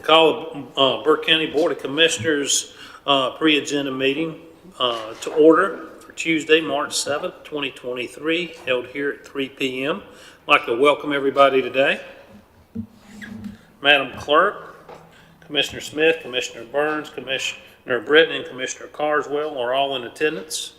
Call the Burke County Board of Commissioners pre-agenda meeting to order for Tuesday, March 7th, 2023, held here at 3 p.m. I'd like to welcome everybody today. Madam Clerk, Commissioner Smith, Commissioner Burns, Commissioner Britton, and Commissioner Carswell are all in attendance.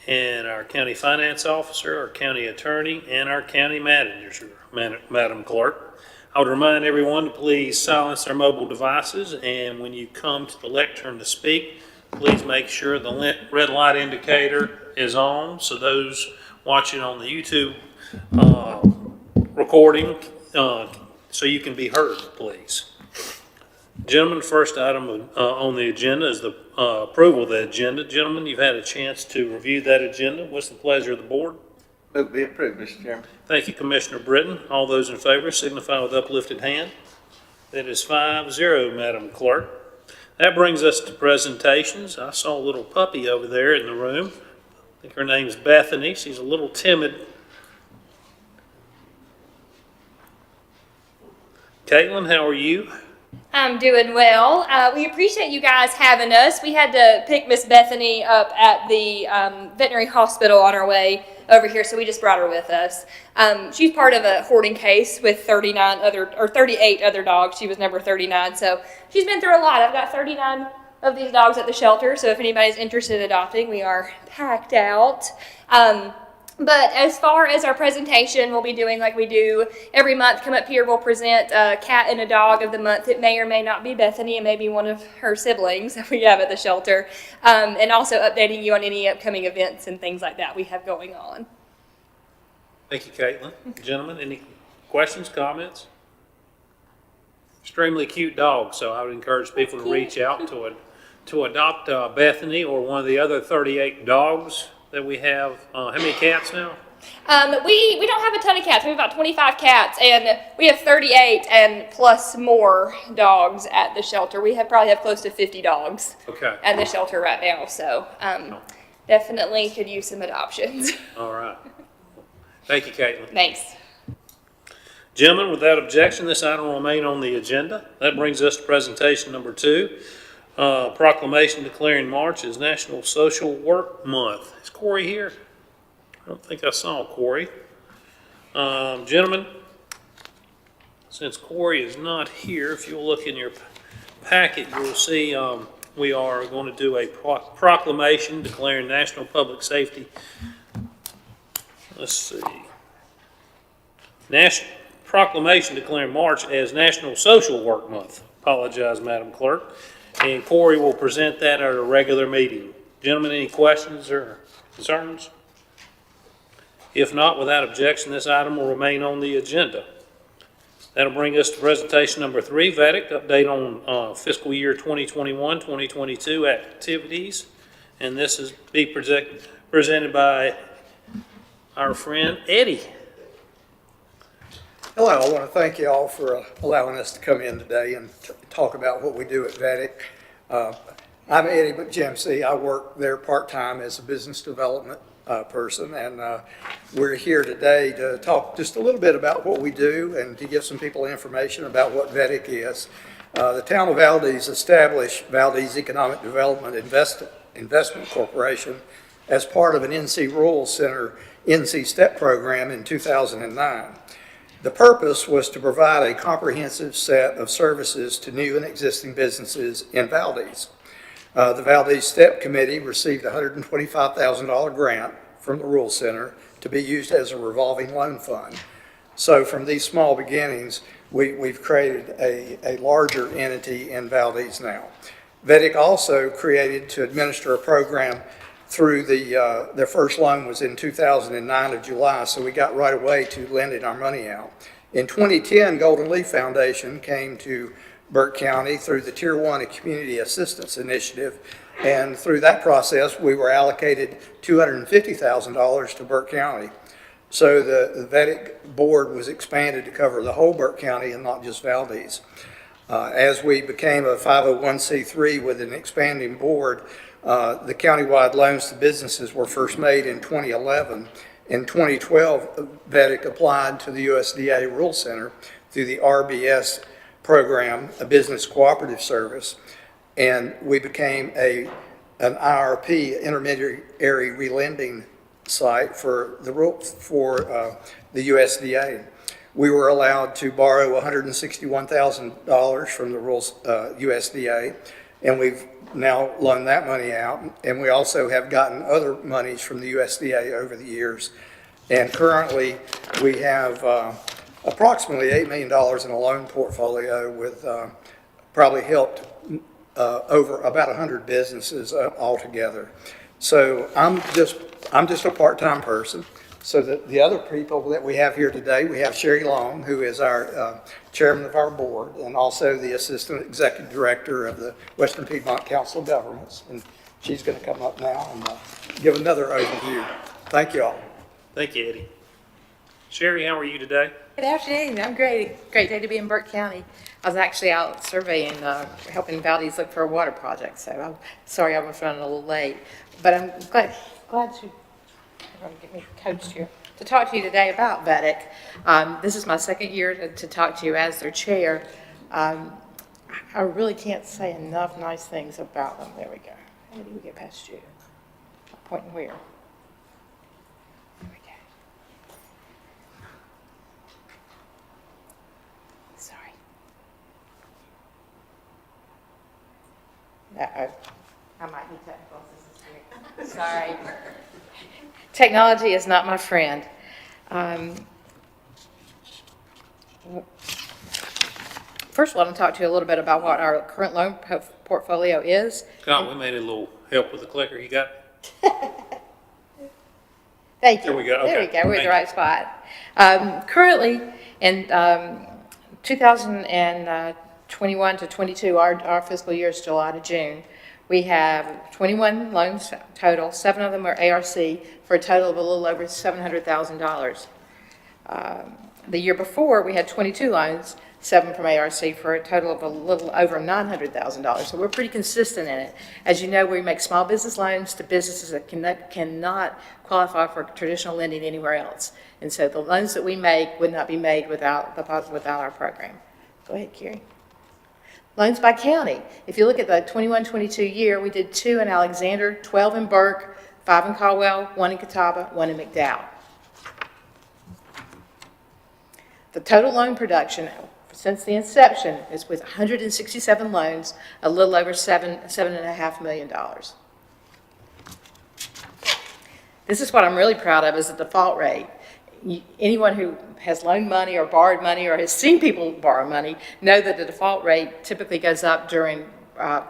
And our County Finance Officer, our County Attorney, and our County Manager, Madam Clerk. I would remind everyone to please silence their mobile devices, and when you come to the lectern to speak, please make sure the red light indicator is on, so those watching on the YouTube recording, so you can be heard, please. Gentlemen, first item on the agenda is the approval of the agenda. Gentlemen, you've had a chance to review that agenda. What's the pleasure of the board? Move to be approved, Mr. Chairman. Thank you, Commissioner Britton. All those in favor signify with uplifted hand. That is 5-0, Madam Clerk. That brings us to presentations. I saw a little puppy over there in the room. I think her name's Bethany. She's a little timid. Caitlin, how are you? I'm doing well. We appreciate you guys having us. We had to pick Miss Bethany up at the veterinary hospital on our way over here, so we just brought her with us. She's part of a hoarding case with 38 other dogs. She was number 39, so she's been through a lot. I've got 39 of these dogs at the shelter, so if anybody's interested in adopting, we are packed out. But as far as our presentation, we'll be doing like we do every month. Come up here, we'll present a cat and a dog of the month. It may or may not be Bethany, and maybe one of her siblings that we have at the shelter. And also updating you on any upcoming events and things like that we have going on. Thank you, Caitlin. Gentlemen, any questions, comments? Extremely cute dog, so I would encourage people to reach out to adopt Bethany or one of the other 38 dogs that we have. How many cats now? We don't have a ton of cats. We have about 25 cats, and we have 38 and plus more dogs at the shelter. We probably have close to 50 dogs at the shelter right now, so definitely could use some adoptions. All right. Thank you, Caitlin. Thanks. Gentlemen, without objection, this item will remain on the agenda. That brings us to presentation number 2. Proclamation declaring March as National Social Work Month. Is Corey here? I don't think I saw Corey. Gentlemen, since Corey is not here, if you'll look in your packet, you'll see we are going to do a proclamation declaring National Public Safety. Let's see. Proclamation declaring March as National Social Work Month. Apologize, Madam Clerk. And Corey will present that at a regular meeting. Gentlemen, any questions or concerns? If not, without objection, this item will remain on the agenda. That'll bring us to presentation number 3, VEDIC, update on fiscal year 2021-2022 activities. And this is presented by our friend Eddie. Hello, I want to thank you all for allowing us to come in today and talk about what we do at VEDIC. I'm Eddie McJimsey. I work there part-time as a business development person, and we're here today to talk just a little bit about what we do and to give some people information about what VEDIC is. The town of Valdez established Valdez Economic Development Investment Corporation as part of an NC Rural Center NC STEP program in 2009. The purpose was to provide a comprehensive set of services to new and existing businesses in Valdez. The Valdez STEP Committee received a $125,000 grant from the Rural Center to be used as a revolving loan fund. So from these small beginnings, we've created a larger entity in Valdez now. VEDIC also created to administer a program through their first loan was in 2009 of July, so we got right away to lending our money out. In 2010, Golden Leaf Foundation came to Burke County through the Tier 1 Community Assistance Initiative, and through that process, we were allocated $250,000 to Burke County. So the VEDIC board was expanded to cover the whole Burke County and not just Valdez. As we became a 501c3 with an expanding board, the countywide loans to businesses were first made in 2011. In 2012, VEDIC applied to the USDA Rural Center through the RBS program, a business cooperative service, and we became an IRP, intermediary relending site for the USDA. We were allowed to borrow $161,000 from the rural USDA, and we've now loaned that money out. And we also have gotten other monies from the USDA over the years. And currently, we have approximately $8 million in a loan portfolio with probably helped over about 100 businesses altogether. So I'm just a part-time person. So the other people that we have here today, we have Sherry Long, who is our chairman of our board, and also the assistant executive director of the Western Piedmont Council of Governments. And she's going to come up now and give another overview. Thank you all. Thank you, Eddie. Sherry, how are you today? Good afternoon. I'm great. Great day to be in Burke County. I was actually out surveying, helping Valdez look for a water project, so I'm sorry I was running a little late. But I'm glad to get me coached here to talk to you today about VEDIC. This is my second year to talk to you as their chair. I really can't say enough nice things about them. There we go. How do we get past you? Pointing where? There we go. Sorry. I might be technical assistance here. Sorry. Technology is not my friend. First of all, I want to talk to you a little bit about what our current loan portfolio is. God, we made a little help with the clicker. You got? Thank you. There we go. There Okay. we go. We're in the Thank right spot. Currently, in 2021 to 22, our fiscal year is July to June. We have 21 loans total. 7 of them are ARC for a total of a little over $700,000. The year before, we had 22 loans, 7 from ARC for a total of a little over $900,000. So we're pretty consistent in it. As you know, we make small business loans to businesses that cannot qualify for traditional lending anywhere else. And so the loans that we make would not be made without our program. Go ahead, Carrie. Loans by county. If you look at the 21-22 year, we did 2 in Alexander, 12 in Burke, 5 in Caldwell, 1 in Catawba, 1 in McDowell. The total loan production since the inception is with 167 loans, a little over $7.5 million. This is what I'm really proud of, is the default rate. Anyone who has loaned money or borrowed money or has seen people borrow money know that the default rate typically goes up during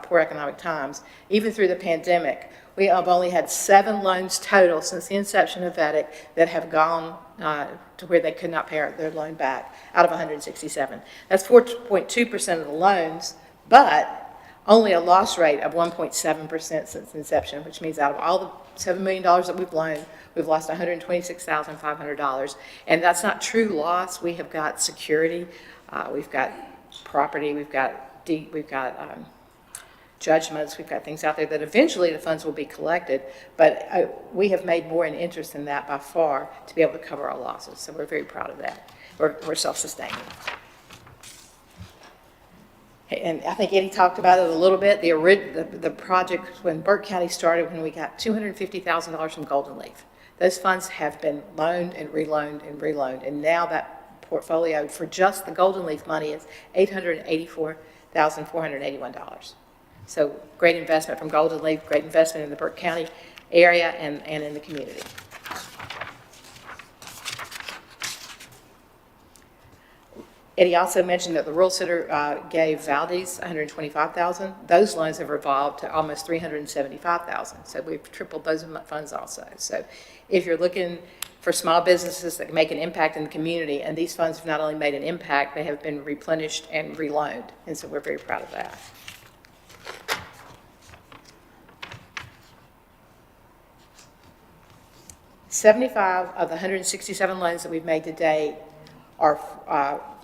poor economic times. Even through the pandemic, we have only had 7 loans total since the inception of VEDIC that have gone to where they could not pay their loan back out of 167. That's 4.2% of the loans, but only a loss rate of 1.7% since inception, which means out of all the $7 million that we've loaned, we've lost $126,500. And that's not true loss. We have got security, we've got property, we've got judgments, we've got things out there that eventually the funds will be collected, but we have made more in interest than that by far to be able to cover our losses. So we're very proud of that. We're self-sustaining. And I think Eddie talked about it a little bit. The project, when Burke County started, when we got $250,000 from Golden Leaf. Those funds have been loaned and reloaned and reloaned. And now that portfolio for just the Golden Leaf money is $884,481. So great investment from Golden Leaf, great investment in the Burke County area and in the community. Eddie also mentioned that the Rural Center gave Valdez $125,000. Those loans have revolved to almost $375,000. So we've tripled those funds also. So if you're looking for small businesses that can make an impact in the community, and these funds have not only made an impact, they have been replenished and reloaned. And so we're very proud of that. $75 of the 167 loans that we've made to date are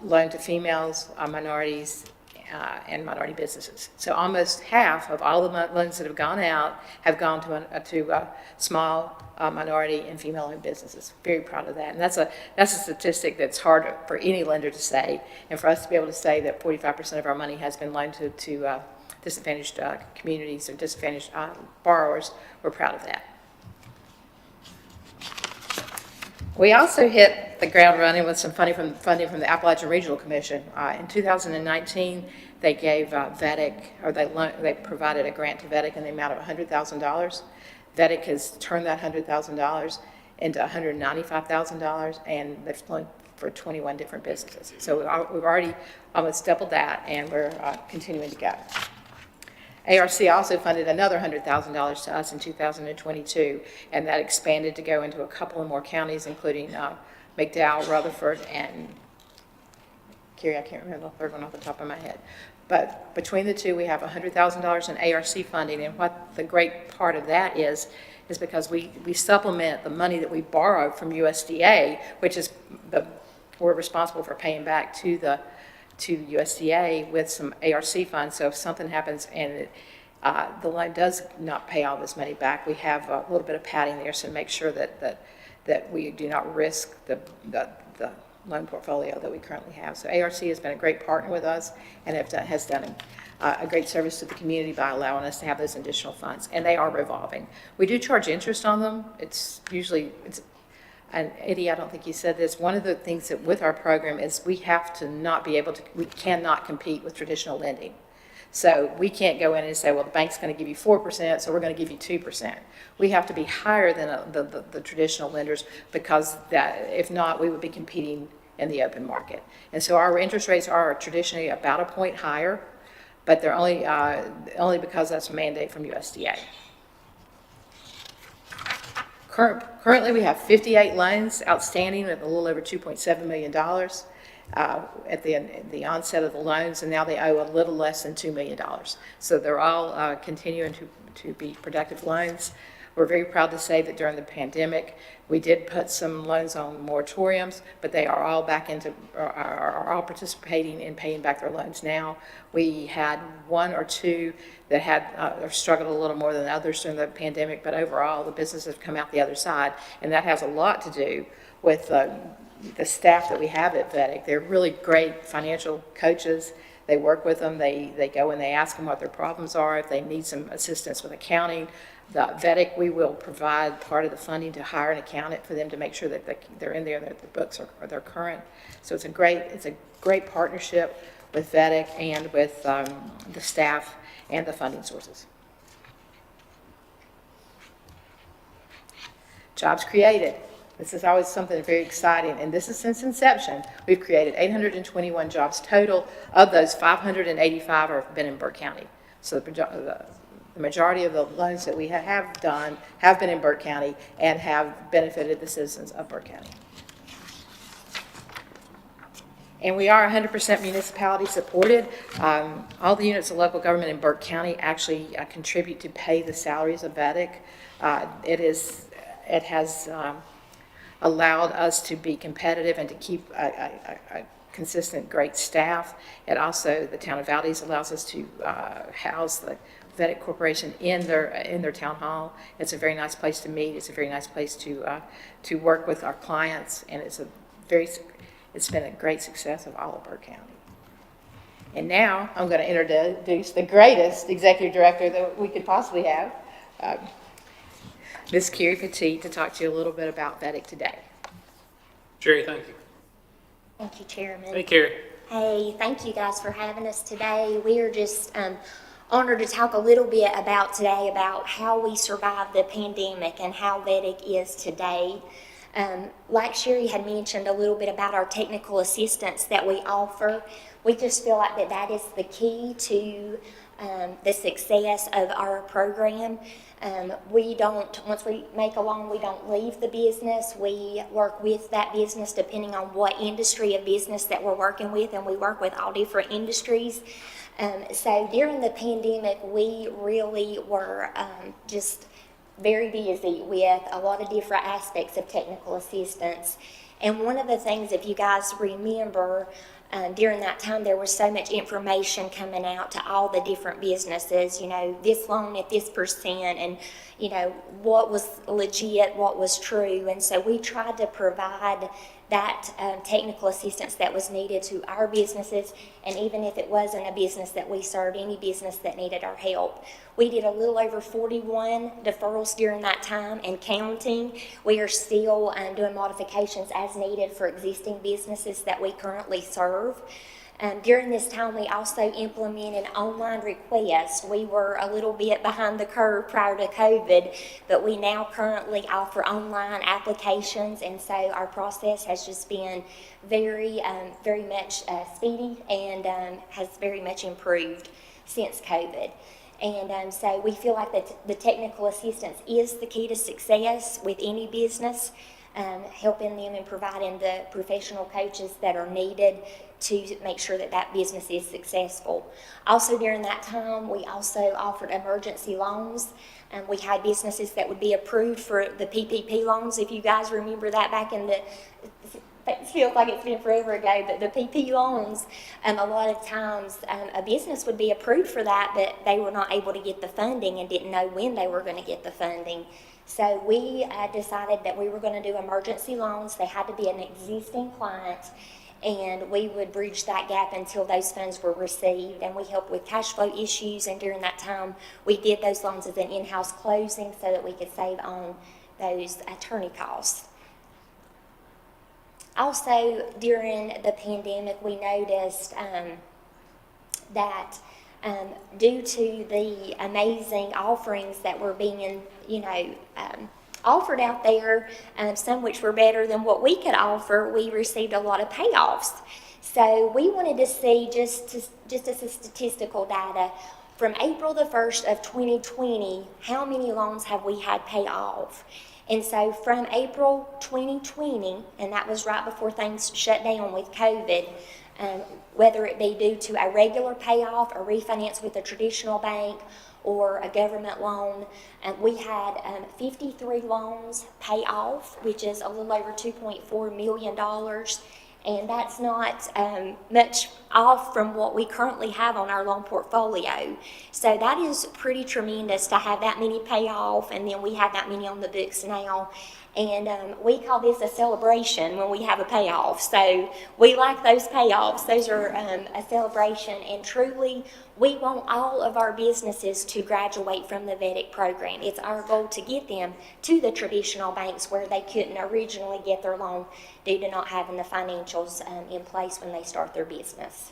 loaned to females, minorities, and minority businesses. So almost half of all the loans that have gone out have gone to small minority and female-owned businesses. Very proud of that. And that's a statistic that's hard for any lender to say. And for us to be able to say that 45% of our money has been loaned to disadvantaged communities or disadvantaged borrowers, we're proud of that. We also hit the ground running with some funding from the Appalachian Regional Commission. In 2019, they gave VEDIC, or they provided a grant to VEDIC in the amount of $100,000. VEDIC has turned that $100,000 into $195,000, and they've loaned for 21 different businesses. So we've already almost doubled that, and we're continuing to go. ARC also funded another $100,000 to us in 2022, and that expanded to go into a couple of more counties, including McDowell, Rutherford, and Cary. I can't remember the third one off the top of my head. But between the two, we have $100,000 in ARC funding, and what the great part of that is because we supplement the money that we borrow from USDA, which is we're responsible for paying back to USDA with some ARC funds. So if something happens and the loan does not pay all this money back, we have a little bit of padding there to make sure that we do not risk the loan portfolio that we currently have. So ARC has been a great partner with us and has done a great service to the community by allowing us to have those additional funds, and they are revolving. We do charge interest on them. It's usually, and Eddie, I don't think you said this, one of the things that with our program is we cannot compete with traditional lending. So we can't go in and say, well, the bank's going to give you 4%, so we're going to give you 2%. We have to be higher than the traditional lenders, because if not, we would be competing in the open market. And so our interest rates are traditionally about a point higher, but they're only because that's a mandate from USDA. Currently, we have 58 loans outstanding with a little over $2.7 million at the onset of the loans, and now they owe a little less than $2 million. So they're all continuing to be productive loans. We're very proud to say that during the pandemic, we did put some loans on moratoriums, but they are all are all participating in paying back their loans now. We had one or two that had struggled a little more than others during the pandemic, but overall the businesses have come out the other side, and that has a lot to do with the staff that we have at VEDIC. They're really great financial coaches. They work with them. They go and they ask them what their problems are. If they need some assistance with accounting, the VEDIC, we will provide part of the funding to hire an accountant for them to make sure that they're in there, that the books are current. So it's a great partnership with VEDIC and with the staff and the funding sources. Jobs created. This is always something very exciting, and this is since inception. We've created 821 jobs total. Of those, 585 have been in Burke County. So the majority of the loans that we have done have been in Burke County and have benefited the citizens of Burke County. And we are 100% municipality supported. All the units of local government in Burke County actually contribute to pay the salaries of VEDIC. It has allowed us to be competitive and to keep a consistent, great staff. And also, the town of Valdez allows us to house the VEDIC Corporation in their town hall. It's a very nice place to meet. It's a very nice place to work with our clients, and it's been a great success of all of Burke County. And now I'm going to introduce the greatest executive director that we could possibly have, Ms. Carrie Petit, to talk to you a little bit about VEDIC today. Jerry, thank you. Thank you, Chairman. Hey, Carrie. Hey, thank you guys for having us today. We are just honored to talk a little bit about today about how we survived the pandemic and how VEDIC is today. Like Sherry had mentioned a little bit about our technical assistance that we offer. We just feel like that is the key to the success of our program. Once we make a loan, we don't leave the business. We work with that business depending on what industry of business that we're working with, and we work with all different industries. So during the pandemic, we really were just very busy with a lot of different aspects of technical assistance. And one of the things, if you guys remember, During that time, there was so much information coming out to all the different businesses, this loan at this percent, and, what was legit, what was true. And so we tried to provide that technical assistance that was needed to our businesses, and even if it wasn't a business that we served, any business that needed our help. We did a little over 41 deferrals during that time and counting. We are still doing modifications as needed for existing businesses that we currently serve. During this time, we also implemented online requests. We were a little bit behind the curve prior to COVID, but we now currently offer online applications, and so our process has just been very much speedy and has very much improved since COVID. And so we feel like that the technical assistance is the key to success with any business, helping them and providing the professional coaches that are needed to make sure that that business is successful. Also during that time, we also offered emergency loans. We had businesses that would be approved for the PPP loans. If you guys remember that back in it feels like it's been forever ago, but the PP loans, a lot of times a business would be approved for that, but they were not able to get the funding and didn't know when they were going to get the funding. So we decided that we were going to do emergency loans. They had to be an existing client, and we would bridge that gap until those funds were received. And we helped with cash flow issues, and during that time, we did those loans as an in-house closing so that we could save on those attorney costs. Also, during the pandemic, we noticed that due to the amazing offerings that were being, offered out there, some which were better than what we could offer, we received a lot of payoffs. So we wanted to see, just as a statistical data, from April the 1st of 2020, how many loans have we had pay off? And so from April 2020, and that was right before things shut down with COVID, whether it be due to a regular payoff, a refinance with a traditional bank, or a government loan, we had 53 loans pay off, which is a little over $2.4 million. And that's not much off from what we currently have on our loan portfolio. So that is pretty tremendous to have that many pay off, and then we have that many on the books now. And we call this a celebration when we have a payoff. So we like those payoffs. Those are a celebration, and truly we want all of our businesses to graduate from the VEDIC program. It's our goal to get them to the traditional banks where they couldn't originally get their loan due to not having the financials in place when they start their business.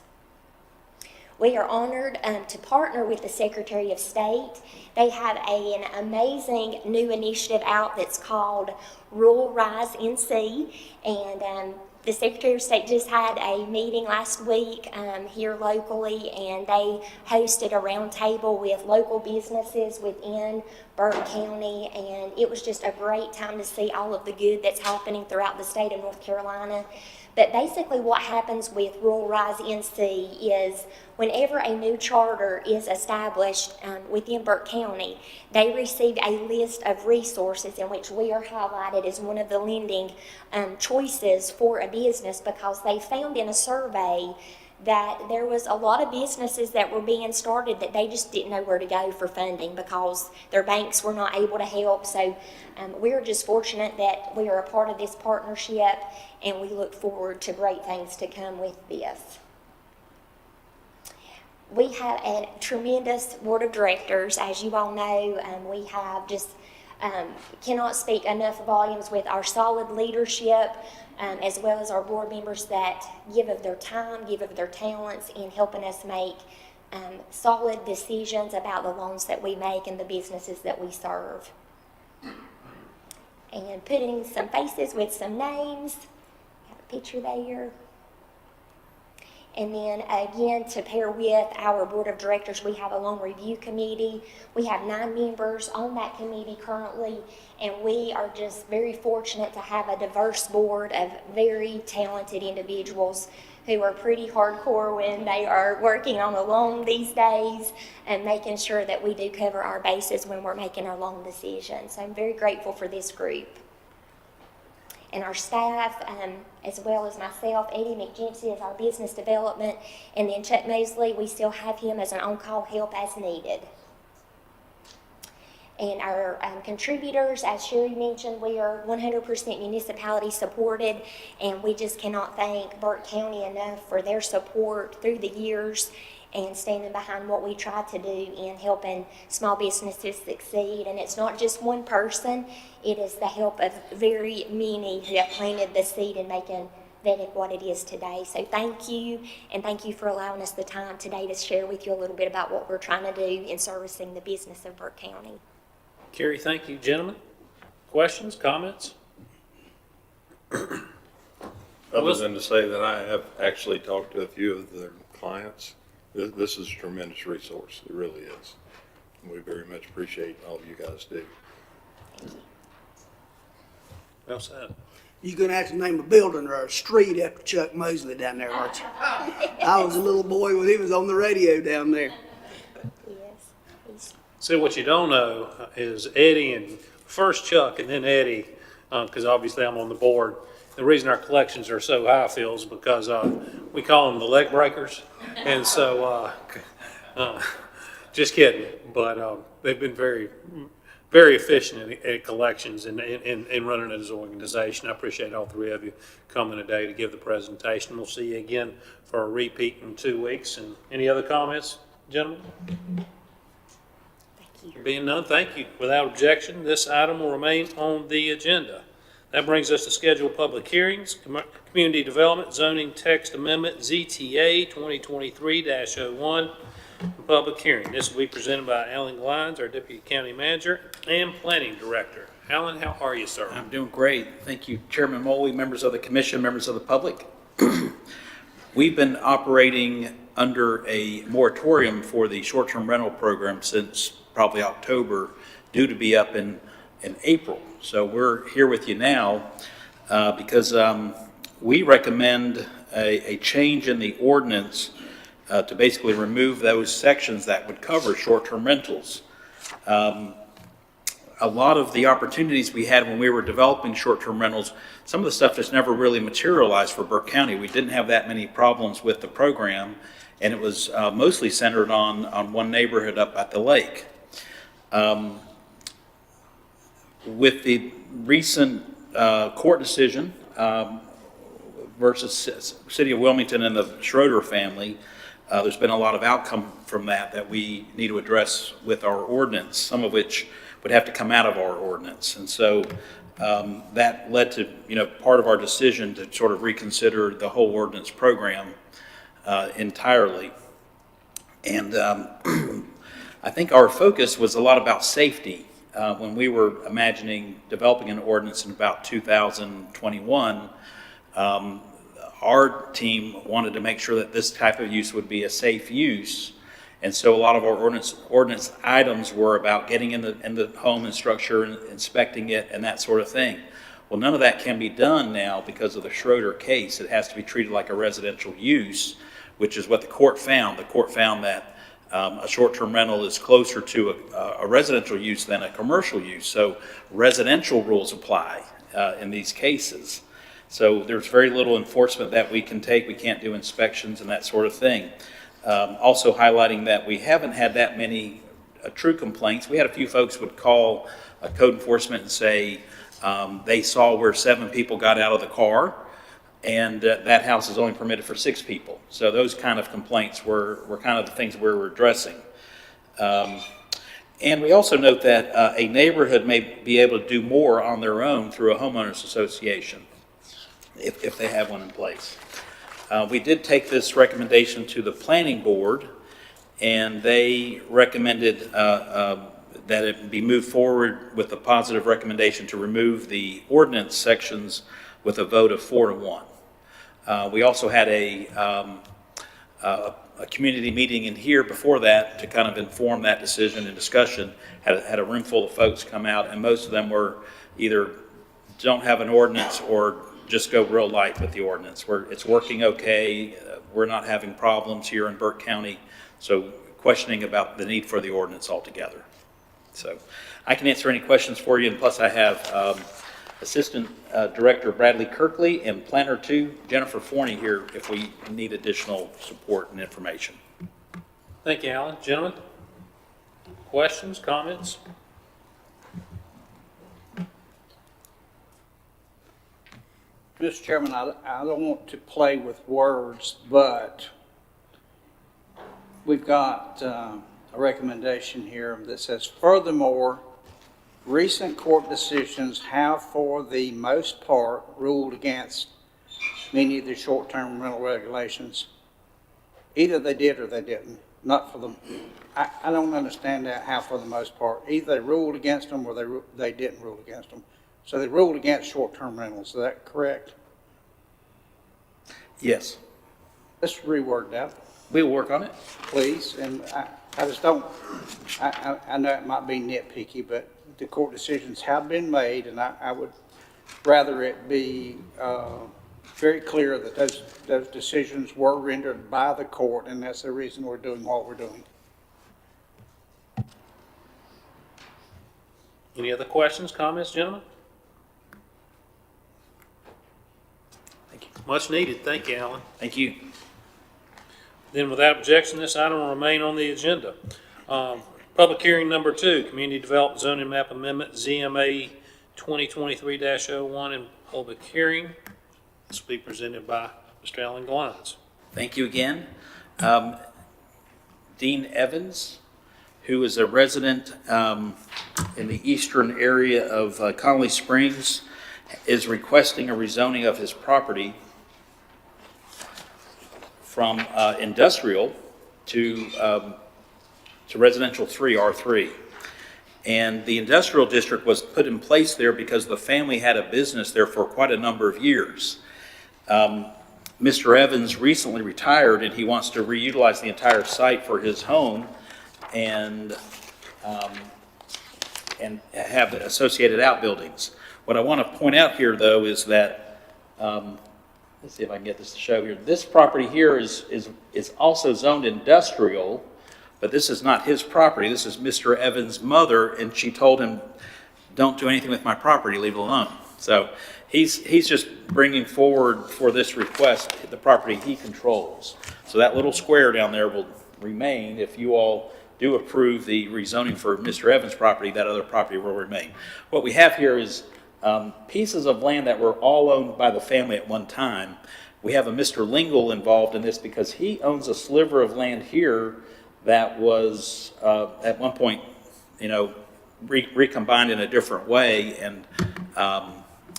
We are honored to partner with the Secretary of State. They have an amazing new initiative out that's called Rural Rise NC, and the Secretary of State just had a meeting last week here locally, and they hosted a roundtable with local businesses within Burke County, and it was just a great time to see all of the good that's happening throughout the state of North Carolina. But basically what happens with Rural Rise NC is whenever a new charter is established within Burke County, they receive a list of resources in which we are highlighted as one of the lending choices for a business, because they found in a survey that there was a lot of businesses that were being started that they just didn't know where to go for funding because their banks were not able to help. So we're just fortunate that we are a part of this partnership, and we look forward to great things to come with this. We have a tremendous board of directors. As you all know, we have just cannot speak enough volumes with our solid leadership, as well as our board members that give of their time, give of their talents in helping us make solid decisions about the loans that we make and the businesses that we serve. And putting some faces with some names. Got a picture there. And then again, to pair with our board of directors, we have a loan review committee. We have 9 members on that committee currently, and we are just very fortunate to have a diverse board of very talented individuals who are pretty hardcore when they are working on a loan these days, and making sure that we do cover our bases when we're making our loan decisions. So I'm very grateful for this group. And our staff, as well as myself, Eddie McGinty is our business development, and then Chuck Mosley, we still have him as an on-call help as needed. And our contributors, as Sherry mentioned, we are 100% municipality supported, and we just cannot thank Burke County enough for their support through the years and standing behind what we try to do in helping small businesses succeed. And it's not just one person, it is the help of very many who have planted the seed in making Vedic what it is today. So thank you, and thank you for allowing us the time today to share with you a little bit about what we're trying to do in servicing the business of Burke County. Carrie, thank you. Gentlemen, questions, comments? Other than to say that I have actually talked to a few of their clients. This is a tremendous resource. It really is. And we very much appreciate all you guys do. Well said. You're gonna have to name a building or a street after Chuck Mosley down there, aren't you? I was a little boy when he was on the radio down there. Yes. See, what you don't know is Eddie and first Chuck and then Eddie, because obviously I'm on the board. The reason our collections are so high, Phil, is because we call them the leg breakers. And so, just kidding. But they've been very, very efficient at collections and running it as an organization. I appreciate all three of you coming today to give the presentation. We'll see you again for a repeat in 2 weeks. And any other comments, gentlemen? Being none, thank you. Without objection, this item will remain on the agenda. That brings us to scheduled public hearings, Community Development Zoning Text Amendment, ZTA 2023-01, public hearing. This will be presented by Alan Glines, our Deputy County Manager and Planning Director. Alan, how are you, sir? I'm doing great. Thank you, Chairman Moley, members of the commission, members of the public. We've been operating under a moratorium for the short-term rental program since probably October, due to be up in April. So we're here with you now because we recommend a change in the ordinance to basically remove those sections that would cover short-term rentals. A lot of the opportunities we had when we were developing short-term rentals, some of the stuff just never really materialized for Burke County. We didn't have that many problems with the program, and it was mostly centered on one neighborhood up at the lake. With the recent court decision versus City of Wilmington and the Schroeder family, there's been a lot of outcome from that we need to address with our ordinance, some of which would have to come out of our ordinance. And so that led to, part of our decision to sort of reconsider the whole ordinance program entirely. And I think our focus was a lot about safety. When we were imagining developing an ordinance in about 2021, our team wanted to make sure that this type of use would be a safe use. And so a lot of our ordinance items were about getting in the home and structure and inspecting it and that sort of thing. Well, none of that can be done now because of the Schroeder case. It has to be treated like a residential use, which is what the court found. The court found that a short-term rental is closer to a residential use than a commercial use. So residential rules apply in these cases. So there's very little enforcement that we can take. We can't do inspections and that sort of thing. Also highlighting that we haven't had that many true complaints. We had a few folks would call code enforcement and say they saw where 7 people got out of the car, and that house is only permitted for 6 people. So those kind of complaints were kind of the things we were addressing. And we also note that a neighborhood may be able to do more on their own through a homeowners association if they have one in place. We did take this recommendation to the planning board, and they recommended that it be moved forward with a positive recommendation to remove the ordinance sections with a vote of 4-1. We also had a community meeting in here before that to kind of inform that decision and discussion. Had a room full of folks come out, and most of them were either don't have an ordinance or just go real light with the ordinance. It's working okay. We're not having problems here in Burke County, so questioning about the need for the ordinance altogether. So I can answer any questions for you, and plus I have Assistant Director Bradley Kirkley, and Planner 2 Jennifer Forney here if we need additional support and information. Thank you, Alan. Gentlemen, questions, comments? Mr. Chairman, I don't want to play with words, but we've got a recommendation here that says, furthermore, recent court decisions have for the most part ruled against many of the short-term rental regulations. Either they did or they didn't, not for the, I don't understand that, how for the most part. Either they ruled against them or they didn't rule against them. So they ruled against short-term rentals, is that correct? Yes, Let's reword that, we will work on it. please, and I just don't, I know it might be nitpicky, but the court decisions have been made, and I would rather it be very clear that those decisions were rendered by the court, and that's the reason we're doing what we're doing. Any other questions, comments, gentlemen? Thank you. Much needed. Thank you, Alan. Thank you. Then without objection, this item will remain on the agenda. Public hearing number 2, Community Development Zoning Map Amendment, ZMA 2023-01 in public hearing. This will be presented by Mr. Alan Glines. Thank you again. Dean Evans, who is a resident in the eastern area of Connolly Springs, is requesting a rezoning of his property from industrial to residential 3, R3. And the industrial district was put in place there because the family had a business there for quite a number of years. Mr. Evans recently retired and he wants to reutilize the entire site for his home and have associated outbuildings. What I want to point out here, though, is that, let's see if I can get this to show here. This property here is also zoned industrial, but this is not his property. This is Mr. Evans' mother, and she told him, don't do anything with my property, leave it alone. So he's just bringing forward for this request the property he controls. So that little square down there will remain. If you all do approve the rezoning for Mr. Evans' property, that other property will remain. What we have here is pieces of land that were all owned by the family at one time. We have a Mr. Lingle involved in this because he owns a sliver of land here that was at one point, recombined in a different way and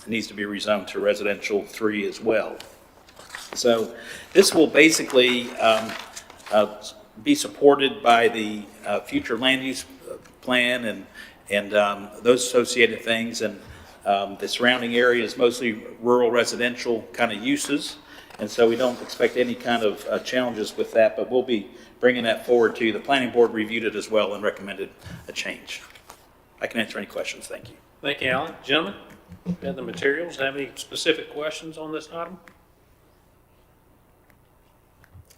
needs to be rezoned to residential 3 as well. So this will basically be supported by the future land use plan and those associated things. And the surrounding area is mostly rural residential kind of uses. And so we don't expect any kind of challenges with that, but we'll be bringing that forward to you. The planning board reviewed it as well and recommended a change. I can answer any questions. Thank you. Thank you, Alan. Gentlemen, you have the materials. Have any specific questions on this item?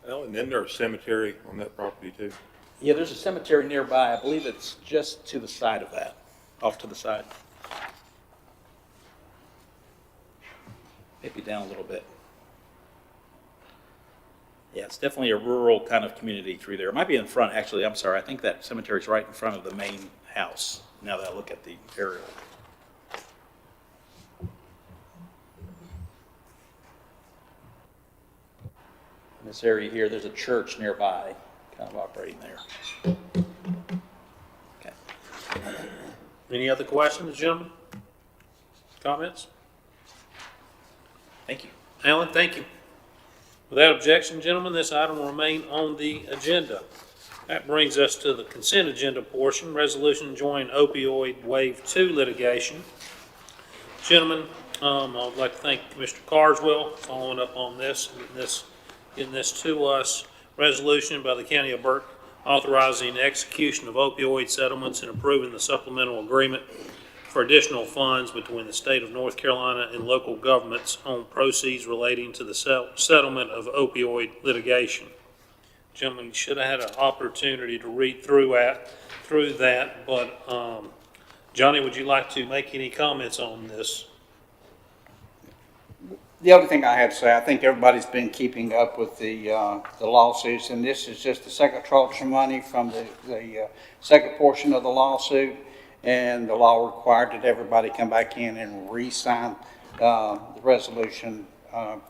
Alan, isn't there a cemetery on that property too? Yeah, there's a cemetery nearby. I believe it's just to the side of that, off to the side. Maybe down a little bit. Yeah, it's definitely a rural kind of community through there. It might be in front, actually, I'm sorry. I think that cemetery's right in front of the main house, now that I look at the aerial. In this area here, there's a church nearby, kind of operating there. Okay. Any other questions, gentlemen? Comments? Thank you. Alan, thank you. Without objection, gentlemen, this item will remain on the agenda. That brings us to the consent agenda portion, resolution joining opioid wave 2 litigation. Gentlemen, I would like to thank Mr. Carswell for following up on this, getting this to us. Resolution by the County of Burke authorizing the execution of opioid settlements and approving the supplemental agreement for additional funds between the state of North Carolina and local governments on proceeds relating to the settlement of opioid litigation. Gentlemen, you should have had an opportunity to read through that, but Johnny, would you like to make any comments on this? The other thing I had to say, I think everybody's been keeping up with the lawsuits, and this is just the second tranche of money from the second portion of the lawsuit, and the law required that everybody come back in and re-sign the resolution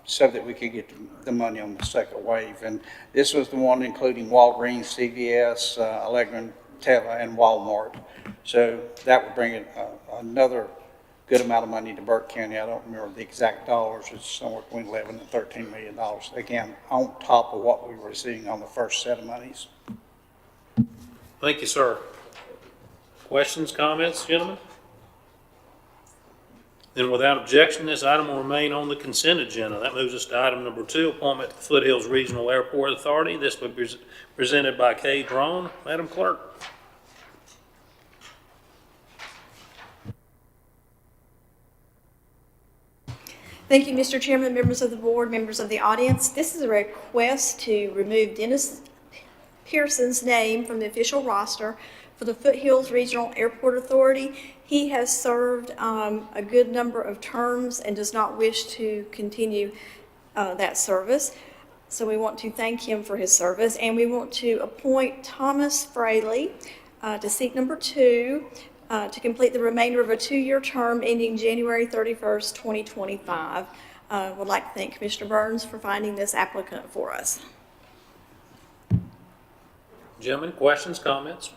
so that we could get the money on the second wave. And this was the one including Walgreens, CVS, Allegra, Teva, and Walmart. So that would bring in another good amount of money to Burke County. I don't remember the exact dollars. It's somewhere between $11 and $13 million. Again, on top of what we were receiving on the first set of monies. Thank you, sir. Questions, comments, gentlemen? Then without objection, this item will remain on the consent agenda. That moves us to item number 2, appointment to the Foothills Regional Airport Authority. This will be presented by Kay Drone. Madam Clerk. Thank you, Mr. Chairman, members of the board, members of the audience. This is a request to remove Dennis Pearson's name from the official roster for the Foothills Regional Airport Authority. He has served a good number of terms and does not wish to continue that service. So we want to thank him for his service, and we want to appoint Thomas Fraley to seat number 2 to complete the remainder of a 2-year term ending January 31st, 2025. Would like to thank Commissioner Burns for finding this applicant for us. Gentlemen, questions, comments?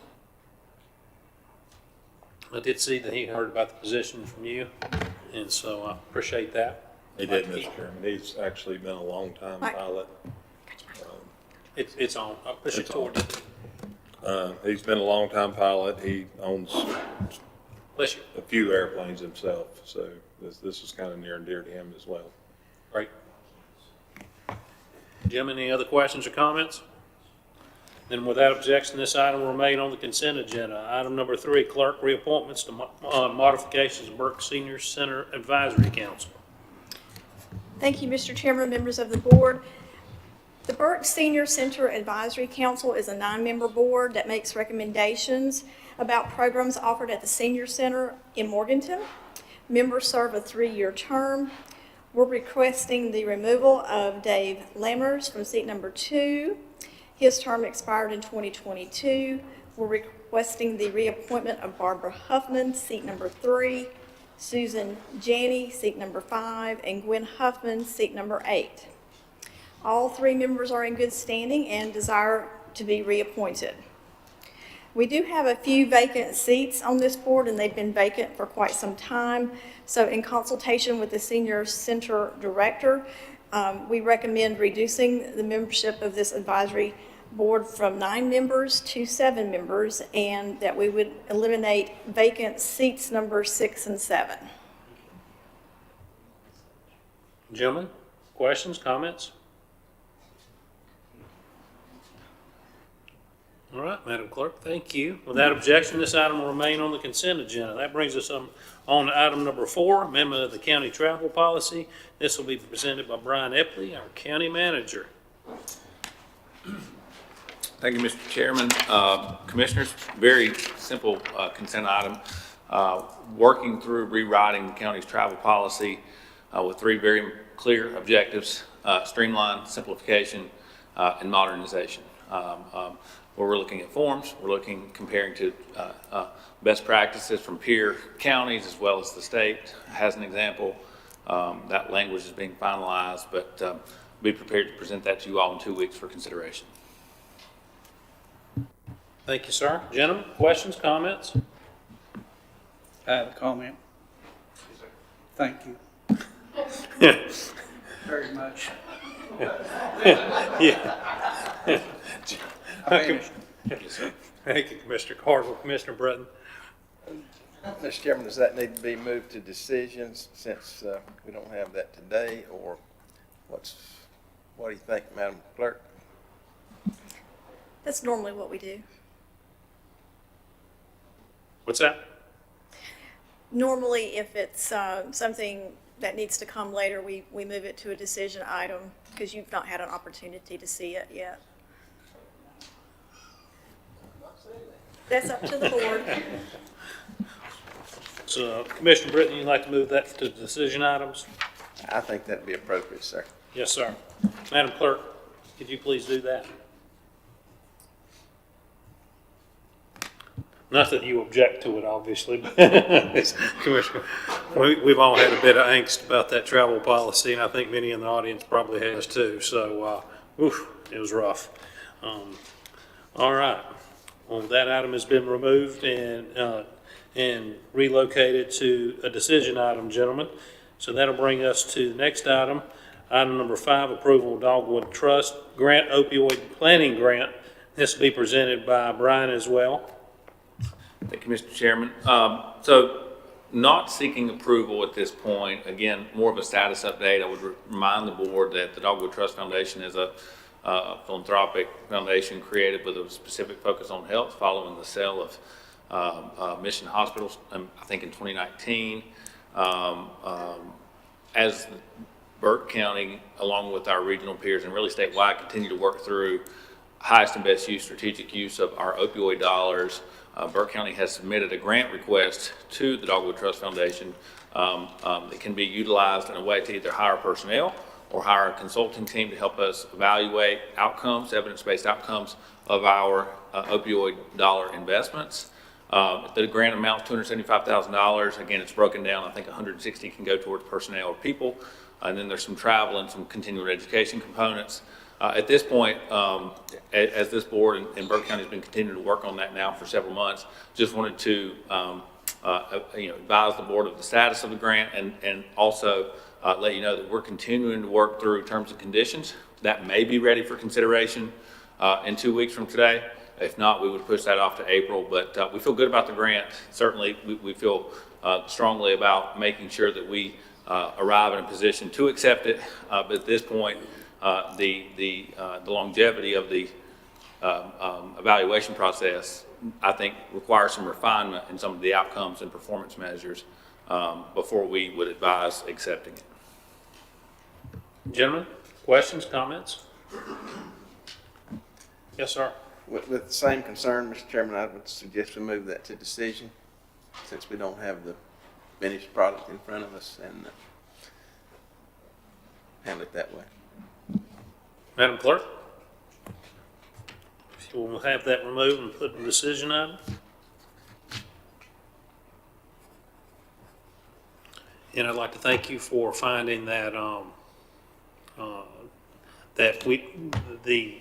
I did see that he heard about the position from you, and so I appreciate that. He did, Mr. Chairman. He's actually been a long-time pilot. It's on. I'll push it toward you. He's been a long-time pilot. He owns Bless you. a few airplanes himself, so this is kind of near and dear to him as well. Great. Gentlemen, any other questions or comments? Then without objection, this item will remain on the consent agenda. Item number 3, clerk reappointments to modifications of Burke Senior Center Advisory Council. Thank you, Mr. Chairman, members of the board. The Burke Senior Center Advisory Council is a 9-member board that makes recommendations about programs offered at the Senior Center in Morganton. Members serve a 3-year term. We're requesting the removal of Dave Lammers from seat number 2. His term expired in 2022. We're requesting the reappointment of Barbara Huffman, seat number 3, Susan Janney, seat number 5, and Gwen Huffman, seat number 8. All 3 members are in good standing and desire to be reappointed. We do have a few vacant seats on this board, and they've been vacant for quite some time. So in consultation with the Senior Center Director, we recommend reducing the membership of this advisory board from 9 members to 7 members, and that we would eliminate vacant seats number 6 and 7. Gentlemen, questions, comments? All right, Madam Clerk, thank you. Without objection, this item will remain on the consent agenda. That brings us on to item number 4, amendment of the county travel policy. This will be presented by Brian Epley, our county manager. Thank you, Mr. Chairman. Commissioners, very simple consent item. Working through rewriting the county's travel policy with 3 very clear objectives: streamline, simplification, and modernization. Where we're looking at forms, we're comparing to best practices from peer counties as well as the state. As an example, that language is being finalized, but be prepared to present that to you all in 2 weeks for consideration. Thank you, sir. Gentlemen, questions, comments? I have a comment. Thank you very much. Yeah. I finished. Yes, sir. Thank you, Commissioner Cardwell. Commissioner Breton. Mr. Chairman, does that need to be moved to decisions since we don't have that today, or what do you think, Madam Clerk? That's normally what we do. What's that? Normally, if it's something that needs to come later, we move it to a decision item because you've not had an opportunity to see it yet. That's up to the board. So, Commissioner Britton, you'd like to move that to decision items? I think that'd be appropriate, sir. Yes, sir. Madam Clerk, could you please do that? Not that you object to it, obviously, but Commissioner, we've all had a bit of angst about that travel policy, and I think many in the audience probably has too. So, it was rough. All right. Well, that item has been removed and relocated to a decision item, gentlemen. So that'll bring us to the next item. Item number 5, approval of Dogwood Trust Grant Opioid Planning Grant. This will be presented by Brian as well. Thank you, Mr. Chairman. So not seeking approval at this point, again, more of a status update. I would remind the board that the Dogwood Trust Foundation is a philanthropic foundation created with a specific focus on health following the sale of Mission Hospitals, I think in 2019. As Burke County, along with our regional peers and really statewide, continue to work through highest and best use, strategic use of our opioid dollars, Burke County has submitted a grant request to the Dogwood Trust Foundation that can be utilized in a way to either hire personnel or hire a consulting team to help us evaluate outcomes, evidence-based outcomes of our opioid dollar investments. The grant amount is $275,000. Again, it's broken down. I think 160 can go towards personnel or people, and then there's some travel and some continuing education components. At this point, as this board and Burke County has been continuing to work on that now for several months, just wanted to advise the board of the status of the grant and also let you know that we're continuing to work through terms and conditions. That may be ready for consideration in 2 weeks from today. If not, we would push that off to April, but we feel good about the grant. Certainly, we feel strongly about making sure that we arrive in a position to accept it, but at this point, the longevity of the evaluation process, I think, requires some refinement in some of the outcomes and performance measures before we would advise accepting it. Gentlemen, questions, comments? Yes, sir. With the same concern, Mr. Chairman, I would suggest we move that to decision since we don't have the finished product in front of us and handle it that way. Madam Clerk? If you will have that removed and put in the decision item. And I'd like to thank you for finding that the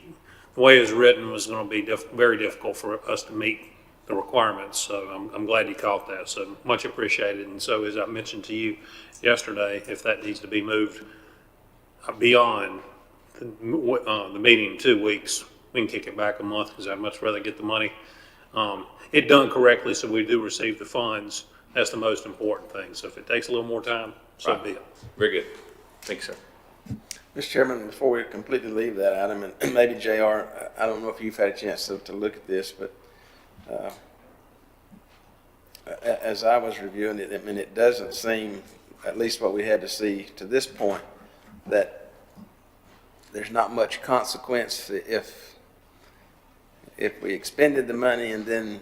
way it was written was going to be very difficult for us to meet the requirements. So I'm glad you caught that. So much appreciated. And so as I mentioned to you yesterday, if that needs to be moved beyond the meeting in 2 weeks, we can kick it back a month because I'd much rather get the money it done correctly so we do receive the funds. That's the most important thing. So if it takes a little more time, so be it. Very good. Thank you, sir. Mr. Chairman, before we completely leave that item, and maybe JR, I don't know if you've had a chance to look at this, but as I was reviewing it, I mean, it doesn't seem, at least what we had to see to this point, that there's not much consequence if we expended the money and then,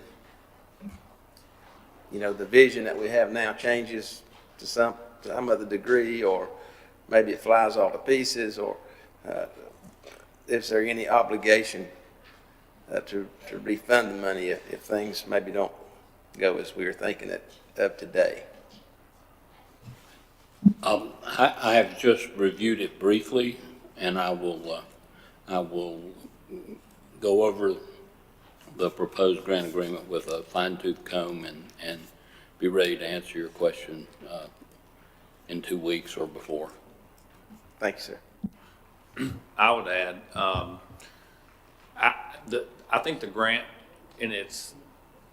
the vision that we have now changes to some other degree, or maybe it flies all to pieces, or is there any obligation to refund the money if things maybe don't go as we were thinking it of today? I have just reviewed it briefly, and I will go over the proposed grant agreement with a fine-tooth comb and be ready to answer your question in 2 weeks or before. Thank you, sir. I would add, I think the grant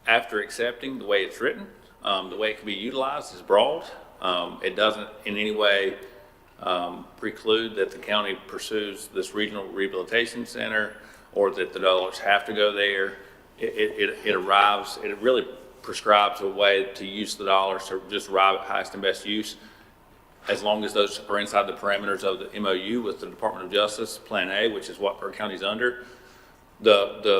after accepting the way it's written, the way it can be utilized is broad. It doesn't in any way preclude that the county pursues this regional rehabilitation center or that the dollars have to go there. It really prescribes a way to use the dollars to just arrive at highest and best use, as long as those are inside the parameters of the MOU with the Department of Justice, Plan A, which is what Burke County's under. The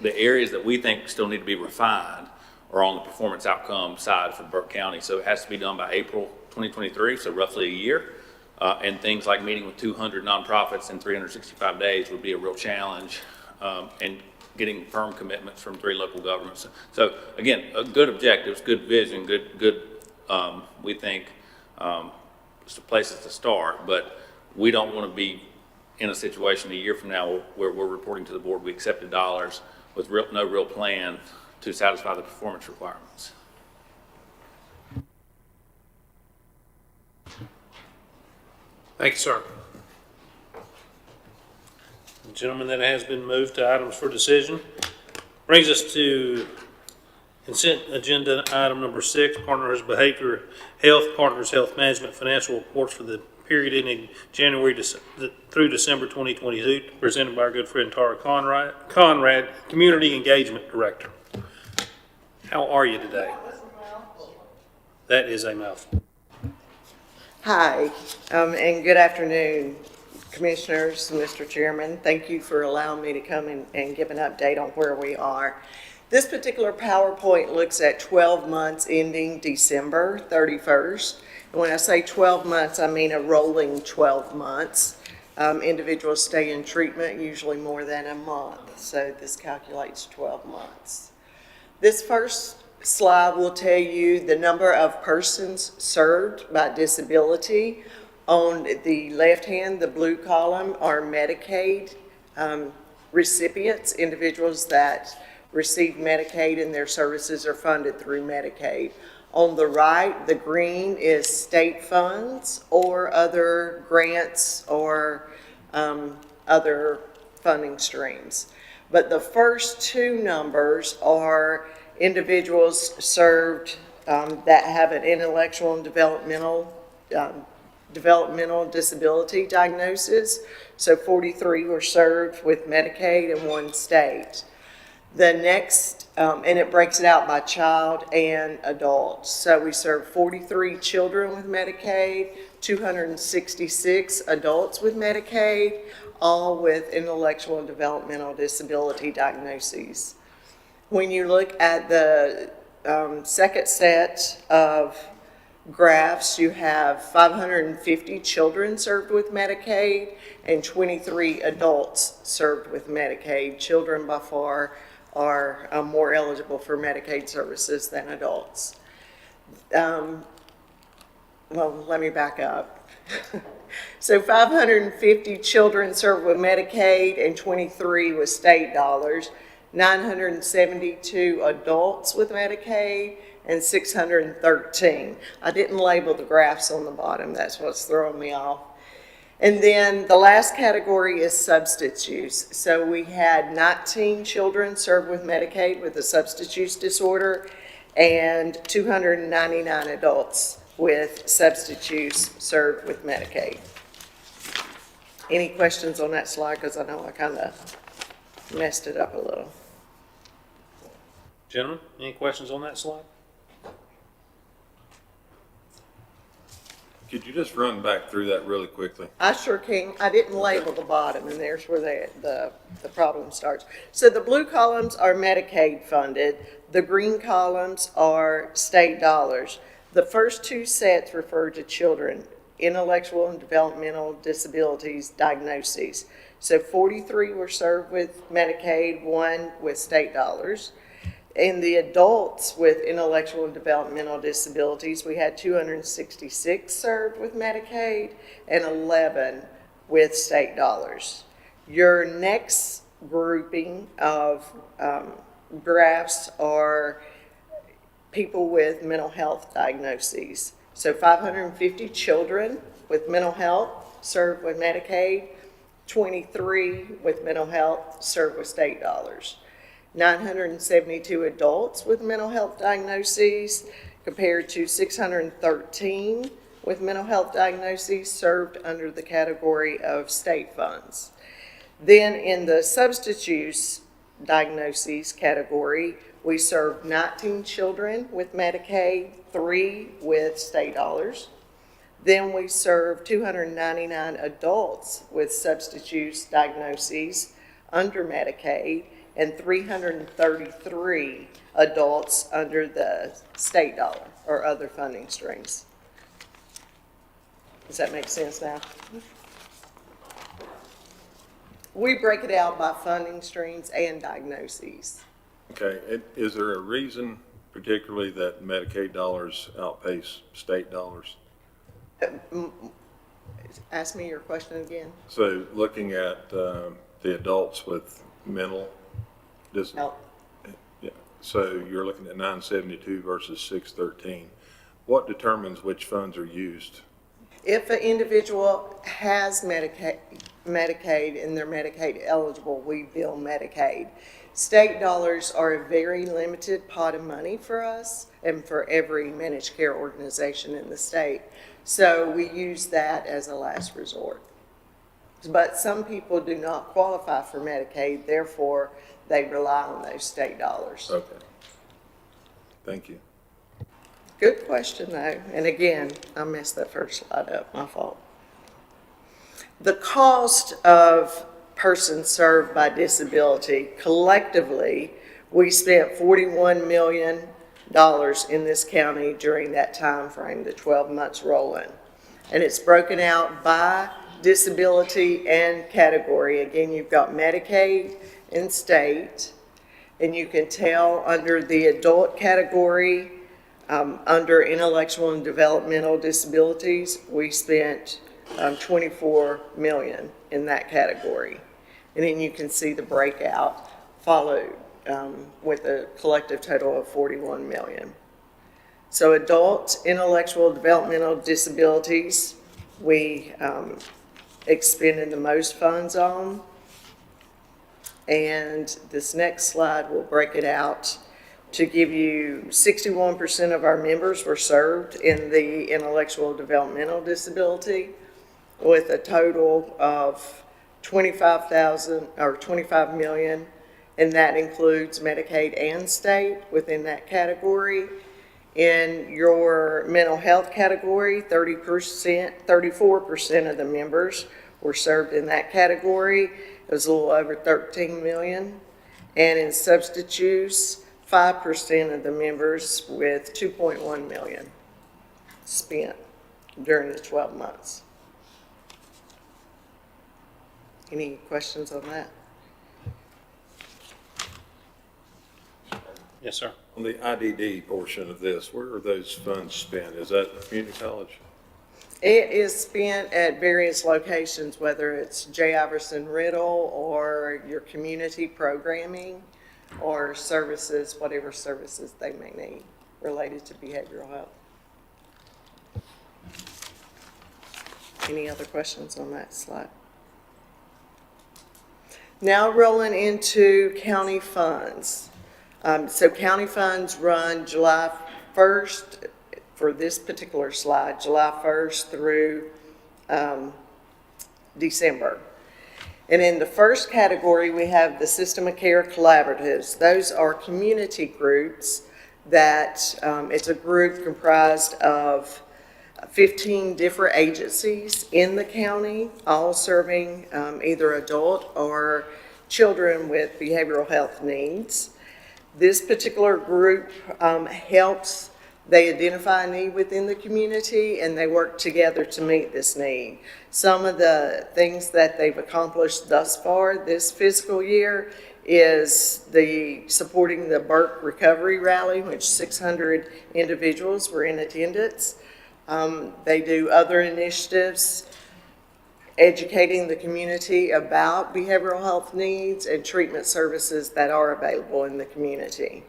areas that we think still need to be refined are on the performance outcome side for Burke County. So it has to be done by April 2023, so roughly a year. And things like meeting with 200 nonprofits in 365 days would be a real challenge, and getting firm commitments from 3 local governments. So again, good objectives, good vision, good, we think, places to start, but we don't want to be in a situation a year from now where we're reporting to the board we accepted dollars with no real plan to satisfy the performance requirements. Thank you, sir. Gentlemen, that has been moved to items for decision. Brings us to consent agenda item number 6, Partners Behavior Health, Partners Health Management Financial Reports for the period ending January through December 2022, presented by our good friend Tara Conrad, Community Engagement Director. How are you today? That is a mouthful. Hi, and good afternoon, Commissioners, Mr. Chairman. Thank you for allowing me to come and give an update on where we are. This particular PowerPoint looks at 12 months ending December 31st. And when I say 12 months, I mean a rolling 12 months. Individuals stay in treatment usually more than a month, so this calculates 12 months. This first slide will tell you the number of persons served by disability. On the left hand, the blue column, are Medicaid recipients, individuals that receive Medicaid and their services are funded through Medicaid. On the right, the green is state funds or other grants or other funding streams. But the first 2 numbers are individuals served that have an intellectual and developmental disability diagnosis. So 43 were served with Medicaid in 1 state. The next, and it breaks it out by child and adult. So we serve 43 children with Medicaid, 266 adults with Medicaid, all with intellectual and developmental disability diagnoses. When you look at the second set of graphs, you have 550 children served with Medicaid and 23 adults served with Medicaid. Children by far are more eligible for Medicaid services than adults. Well, let me back up. So 550 children served with Medicaid and 23 with state dollars, 972 adults with Medicaid, and 613. I didn't label the graphs on the bottom. That's what's throwing me off. And then the last category is substance use. So we had 19 children served with Medicaid with a substance use disorder and 299 adults with substance use served with Medicaid. Any questions on that slide? Because I know I kind of messed it up a little. Gentlemen, any questions on that slide? Could you just run back through that really quickly? I sure can. I didn't label the bottom, and there's where the problem starts. So the blue columns are Medicaid funded. The green columns are state dollars. The first 2 sets refer to children, intellectual and developmental disabilities diagnoses. So 43 were served with Medicaid, 1 with state dollars. In the adults with intellectual and developmental disabilities, we had 266 served with Medicaid and 11 with state dollars. Your next grouping of graphs are people with mental health diagnoses. So 550 children with mental health served with Medicaid, 23 with mental health served with state dollars. 972 adults with mental health diagnoses compared to 613 with mental health diagnoses served under the category of state funds. Then in the substance use diagnoses category, we served 19 children with Medicaid, 3 with state dollars. Then we served 299 adults with substance use diagnoses under Medicaid, and 333 adults under the state dollar or other funding streams. Does that make sense now? We break it out by funding streams and diagnoses. Okay, is there a reason particularly that Medicaid dollars outpace state dollars? Ask me your question again. So looking at the adults with mental No. yeah, so you're looking at 972 versus 613. What determines which funds are used? If an individual has Medicaid and they're Medicaid eligible, we bill Medicaid. State dollars are a very limited pot of money for us and for every managed care organization in the state. So we use that as a last resort. But some people do not qualify for Medicaid, therefore they rely on those state dollars. Okay. Thank you. Good question though, and again, I messed that first slide up, my fault. The cost of persons served by disability, collectively, we spent $41 million in this county during that time frame, the 12 months rolling. And it's broken out by disability and category. Again, you've got Medicaid and state, and you can tell under the adult category, under intellectual and developmental disabilities, we spent 24 million in that category. And then you can see the breakout followed with a collective total of 41 million. So adult intellectual developmental disabilities, we expended the most funds on. And this next slide will break it out to give you 61% of our members were served in the intellectual developmental disability with a total of 25 million, and that includes Medicaid and state within that category. In your mental health category, 34% of the members were served in that category. It was a little over 13 million. And in substance use, 5% of the members with 2.1 million spent during the 12 months. Any questions on that? Yes, sir. On the IDD portion of this, where are those funds spent? Is that community college? It is spent at various locations, whether it's J. Iverson Riddle or your community programming or services, whatever services they may need related to behavioral health. Any other questions on that slide? Now rolling into county funds. So county funds run July 1st, for this particular slide, July 1st through December. And in the first category, we have the System of Care Collaboratives. Those are community groups that, it's a group comprised of 15 different agencies in the county, all serving either adult or children with behavioral health needs. This particular group helps, they identify a need within the community and they work together to meet this need. Some of the things that they've accomplished thus far this fiscal year is supporting the Burke Recovery Rally, which 600 individuals were in attendance. They do other initiatives, educating the community about behavioral health needs and treatment services that are available in the community.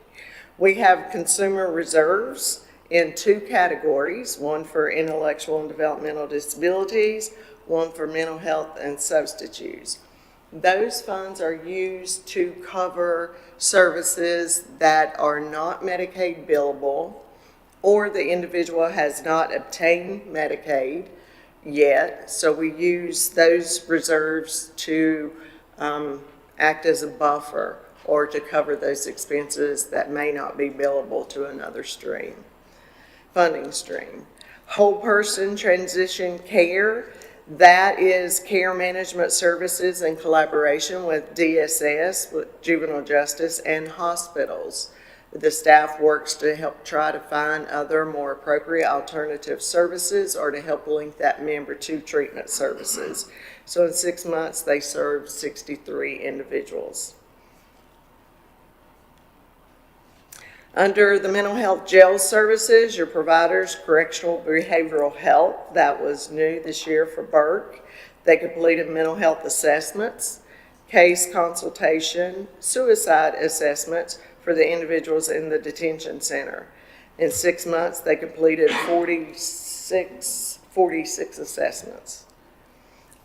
We have consumer reserves in 2 categories, one for intellectual and developmental disabilities, one for mental health and substance use. Those funds are used to cover services that are not Medicaid billable, or the individual has not obtained Medicaid yet. So we use those reserves to act as a buffer or to cover those expenses that may not be billable to another funding stream. Whole person transition care, that is care management services in collaboration with DSS, with juvenile justice and hospitals. The staff works to help try to find other more appropriate alternative services or to help link that member to treatment services. So in 6 months, they served 63 individuals. Under the mental health jail services, your providers, correctional behavioral health, that was new this year for Burke. They completed mental health assessments, case consultation, suicide assessments for the individuals in the detention center. In 6 months, they completed 46 assessments.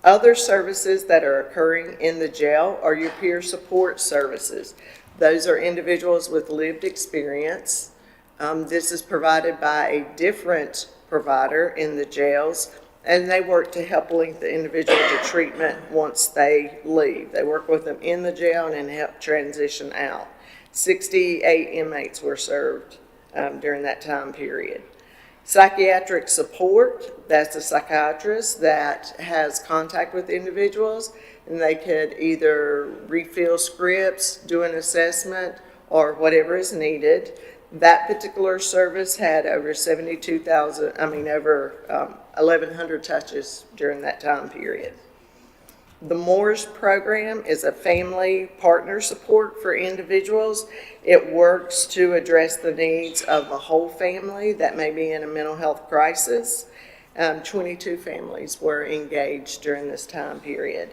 Other services that are occurring in the jail are your peer support services. Those are individuals with lived experience. This is provided by a different provider in the jails, and they work to help link the individual to treatment once they leave. They work with them in the jail and then help transition out. 68 inmates were served during that time period. Psychiatric support, that's a psychiatrist that has contact with individuals, and they could either refill scripts, do an assessment, or whatever is needed. That particular service had over 1,100 touches during that time period. The Moores program is a family partner support for individuals. It works to address the needs of the whole family that may be in a mental health crisis. 22 families were engaged during this time period.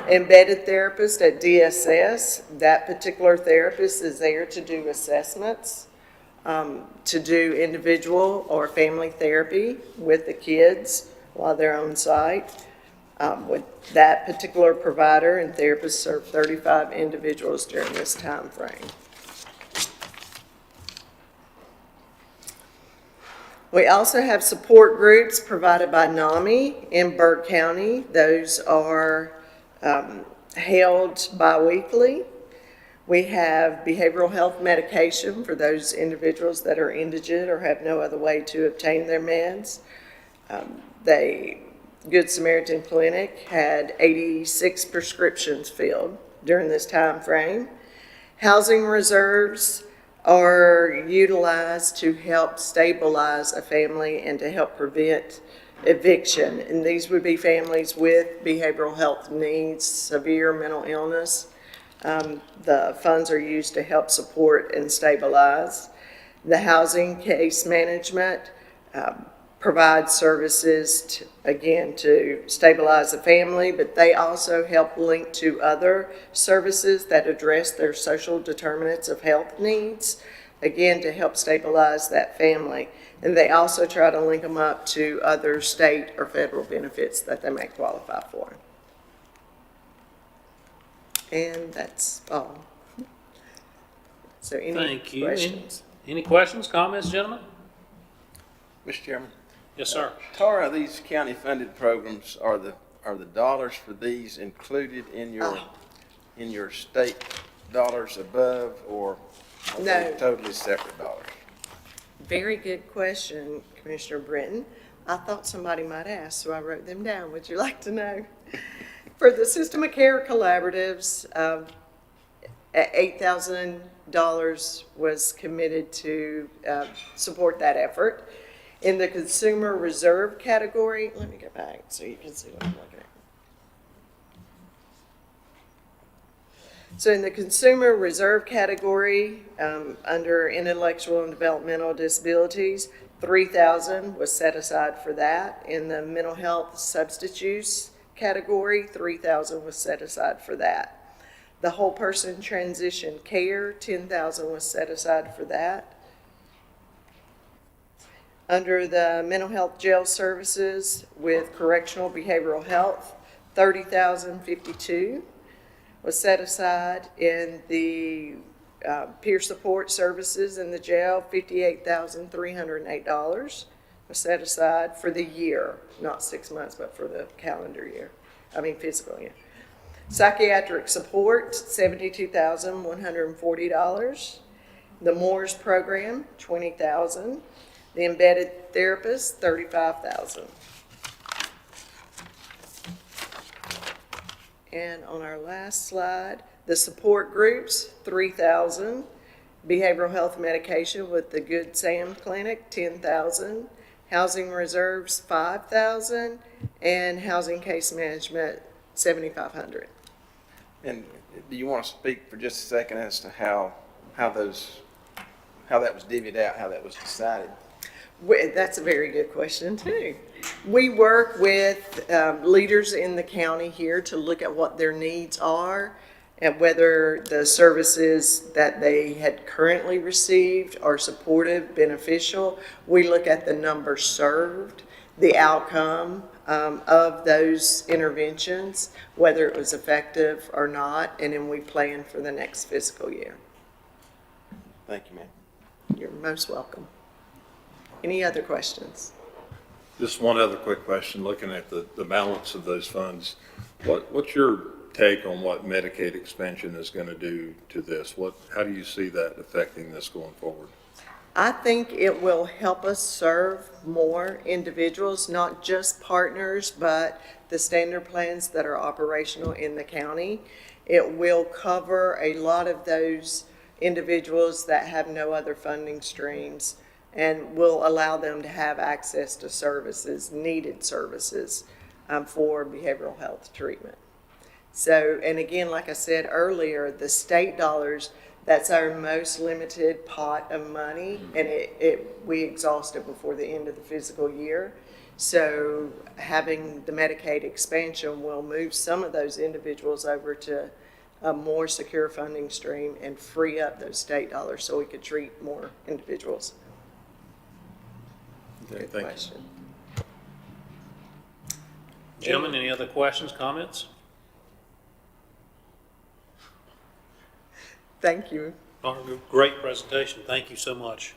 Embedded therapist at DSS, that particular therapist is there to do assessments, to do individual or family therapy with the kids while they're on site. With that particular provider and therapist served 35 individuals during this time frame. We also have support groups provided by NAMI in Burke County. Those are held bi-weekly. We have behavioral health medication for those individuals that are indigent or have no other way to obtain their meds. Good Samaritan Clinic had 86 prescriptions filled during this time frame. Housing reserves are utilized to help stabilize a family and to help prevent eviction. And these would be families with behavioral health needs, severe mental illness. The funds are used to help support and stabilize. The housing case management provide services, to stabilize the family, but they also help link to other services that address their social determinants of health needs, again, to help stabilize that family. And they also try to link them up to other state or federal benefits that they may qualify for. And that's all. So any Thank you. questions? Any questions, comments, gentlemen? Mr. Chairman? Yes, sir. Tara, these county-funded programs, are the dollars for these included in your state dollars above, or are they No. totally separate dollars? Very good question, Commissioner Britton. I thought somebody might ask, so I wrote them down. Would you like to know? For the System of Care Collaboratives, $8,000 was committed to support that effort. In the Consumer Reserve category, let me go back so you can see what I'm looking at. So in the Consumer Reserve category, under intellectual and developmental disabilities, $3,000 was set aside for that. In the mental health substance use category, $3,000 was set aside for that. The whole person transition care, $10,000 was set aside for that. Under the mental health jail services with correctional behavioral health, $30,052 was set aside. In the peer support services in the jail, $58,308 was set aside for the year, not 6 months, but for the calendar year, fiscal year. Psychiatric support, $72,140. The Moores program, $20,000. The embedded therapist, $35,000. And on our last slide, the support groups, $3,000. Behavioral health medication with the Good Sam Clinic, 10,000. Housing reserves, 5,000. And housing case management, 7,500. And do you want to speak for just a second as to how that was divvied out, how that was decided? That's a very good question, too. We work with leaders in the county here to look at what their needs are and whether the services that they had currently received are supportive, beneficial. We look at the number served, the outcome of those interventions, whether it was effective or not, and then we plan for the next fiscal year. Thank you, ma'am. You're most welcome. Any other questions? Just one other quick question, looking at the balance of those funds, what's your take on what Medicaid expansion is going to do to this? How do you see that affecting this going forward? I think it will help us serve more individuals, not just partners, but the standard plans that are operational in the county. It will cover a lot of those individuals that have no other funding streams and will allow them to have access to services, needed services for behavioral health treatment. So, and again, like I said earlier, the state dollars, that's our most limited pot of money, and we exhaust it before the end of the fiscal year. So having the Medicaid expansion will move some of those individuals over to a more secure funding stream and free up those state dollars so we could treat more individuals. Okay, Good thank question. Gentlemen, any other questions, comments? Thank you. Great presentation. Thank you so much.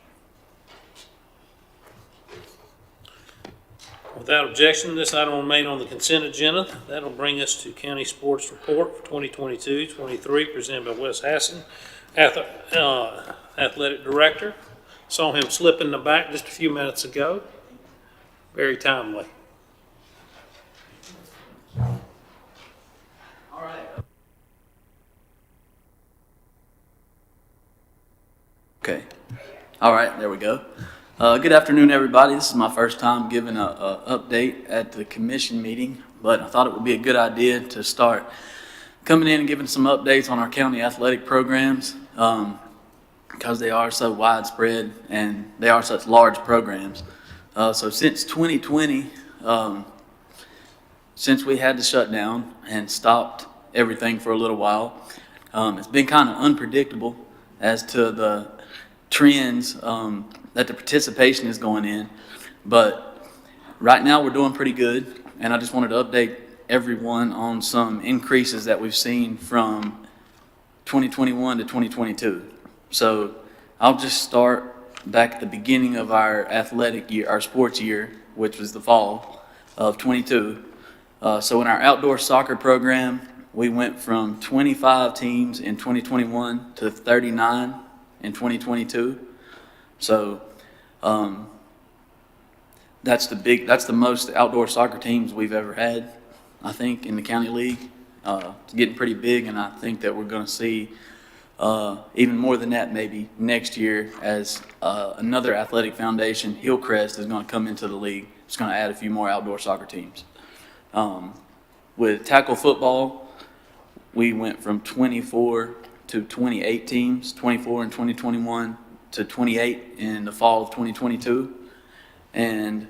Without objection, this item will remain on the consent agenda. That'll bring us to County Sports Report for 2022-23, presented by Wes Hassan, Athletic Director. Saw him slip in the back just a few minutes ago. Very timely. Okay. All right, there we go. Good afternoon, everybody. This is my first time giving an update at the commission meeting, but I thought it would be a good idea to start coming in and giving some updates on our county athletic programs because they are so widespread and they are such large programs. So since 2020, since we had to shut down and stopped everything for a little while, it's been kind of unpredictable as to the trends that the participation is going in, but right now we're doing pretty good, and I just wanted to update everyone on some increases that we've seen from 2021 to 2022. So I'll just start back at the beginning of our athletic year, our sports year, which was the fall of 22. So in our outdoor soccer program, we went from 25 teams in 2021 to 39 in 2022. So that's the most outdoor soccer teams we've ever had, I think, in the county league. It's getting pretty big, and I think that we're going to see even more than that maybe next year as another athletic foundation, Hillcrest, is going to come into the league. It's going to add a few more outdoor soccer teams. With tackle football, we went from 24 to 28 teams, 24 in 2021 to 28 in the fall of 2022. And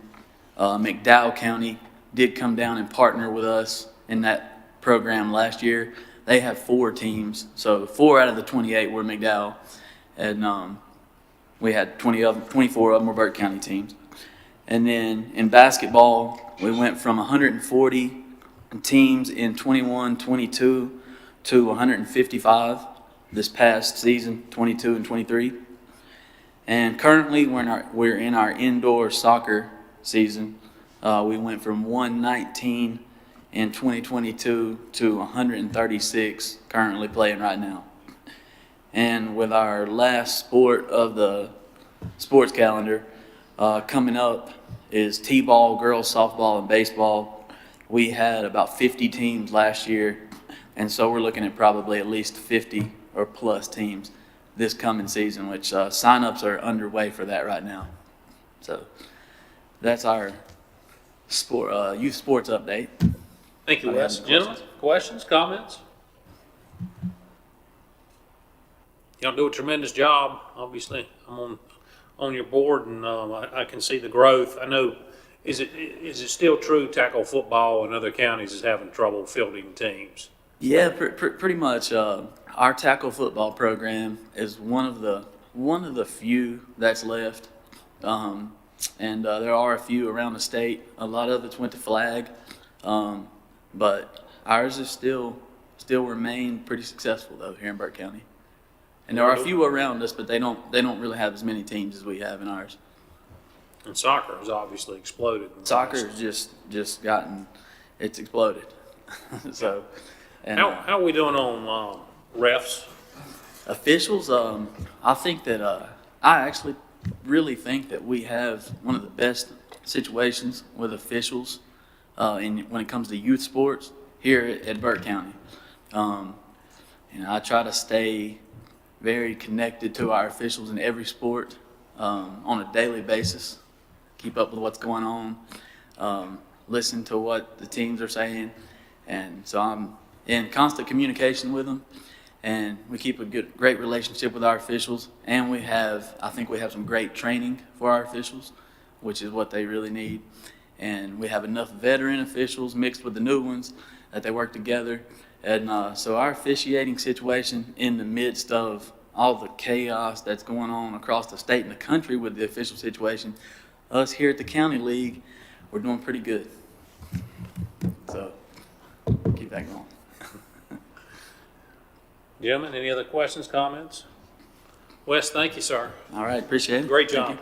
McDowell County did come down and partner with us in that program last year. They have 4 teams, so 4 out of the 28 were McDowell, and we had 24 of them were Burke County teams. And then in basketball, we went from 140 teams in 21-22 to 155 this past season, 22 and 23. And currently, we're in our indoor soccer season. We went from 119 in 2022 to 136 currently playing right now. And with our last sport of the sports calendar coming up is t-ball, girls softball, and baseball. We had about 50 teams last year, and so we're looking at probably at least 50 or plus teams this coming season, which signups are underway for that right now. So that's our youth sports update. Thank you, I Wes. have Gentlemen, questions, comments? Y'all do a tremendous job, obviously. I'm on your board, and I can see the growth. I know, is it still true tackle football in other counties is having trouble fielding teams? Yeah, pretty much. Our tackle football program is one of the few that's left, and there are a few around the state. A lot of it's went to flag, but ours is still remain pretty successful though here in Burke County. And there are a few around us, but they don't really have as many teams as we have in ours. And soccer has obviously exploded. Soccer has just gotten, it's exploded. So, and How are we doing on refs? officials, I think that I actually really think that we have one of the best situations with officials when it comes to youth sports here at Burke County. I try to stay very connected to our officials in every sport on a daily basis, keep up with what's going on, listen to what the teams are saying, and so I'm in constant communication with them, and we keep a great relationship with our officials, and I think we have some great training for our officials, which is what they really need, and we have enough veteran officials mixed with the new ones that they work together. And so our officiating situation in the midst of all the chaos that's going on across the state and the country with the official situation, us here at the County League, we're doing pretty good. So keep that going. Gentlemen, any other questions, comments? Wes, thank you, sir. All right, appreciate it. Great Thank job. you.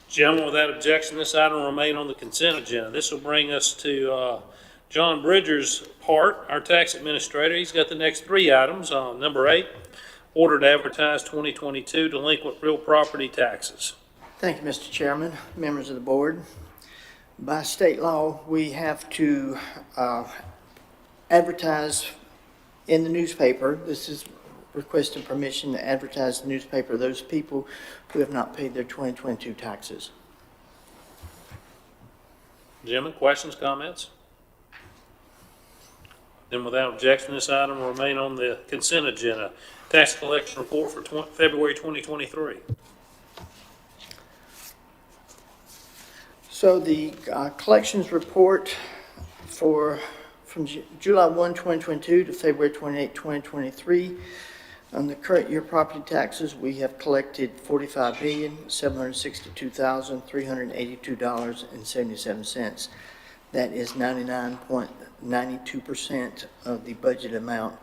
Gentlemen, without objection, this item will remain on the consent agenda. This will bring us to John Bridger's part, our tax administrator. He's got the next three items. Number 8, order to advertise 2022 delinquent real property taxes. Thank you, Mr. Chairman, members of the board. By state law, we have to advertise in the newspaper. This is requesting permission to advertise in the newspaper those people who have not paid their 2022 taxes. Gentlemen, questions, comments? Then without objection, this item will remain on the consent agenda. Tax collection report for February 2023. So the collections report from July 1, 2022 to February 28, 2023, on the current year property taxes, we have collected $45,762,382.77. That is 99.92% of the budget amount,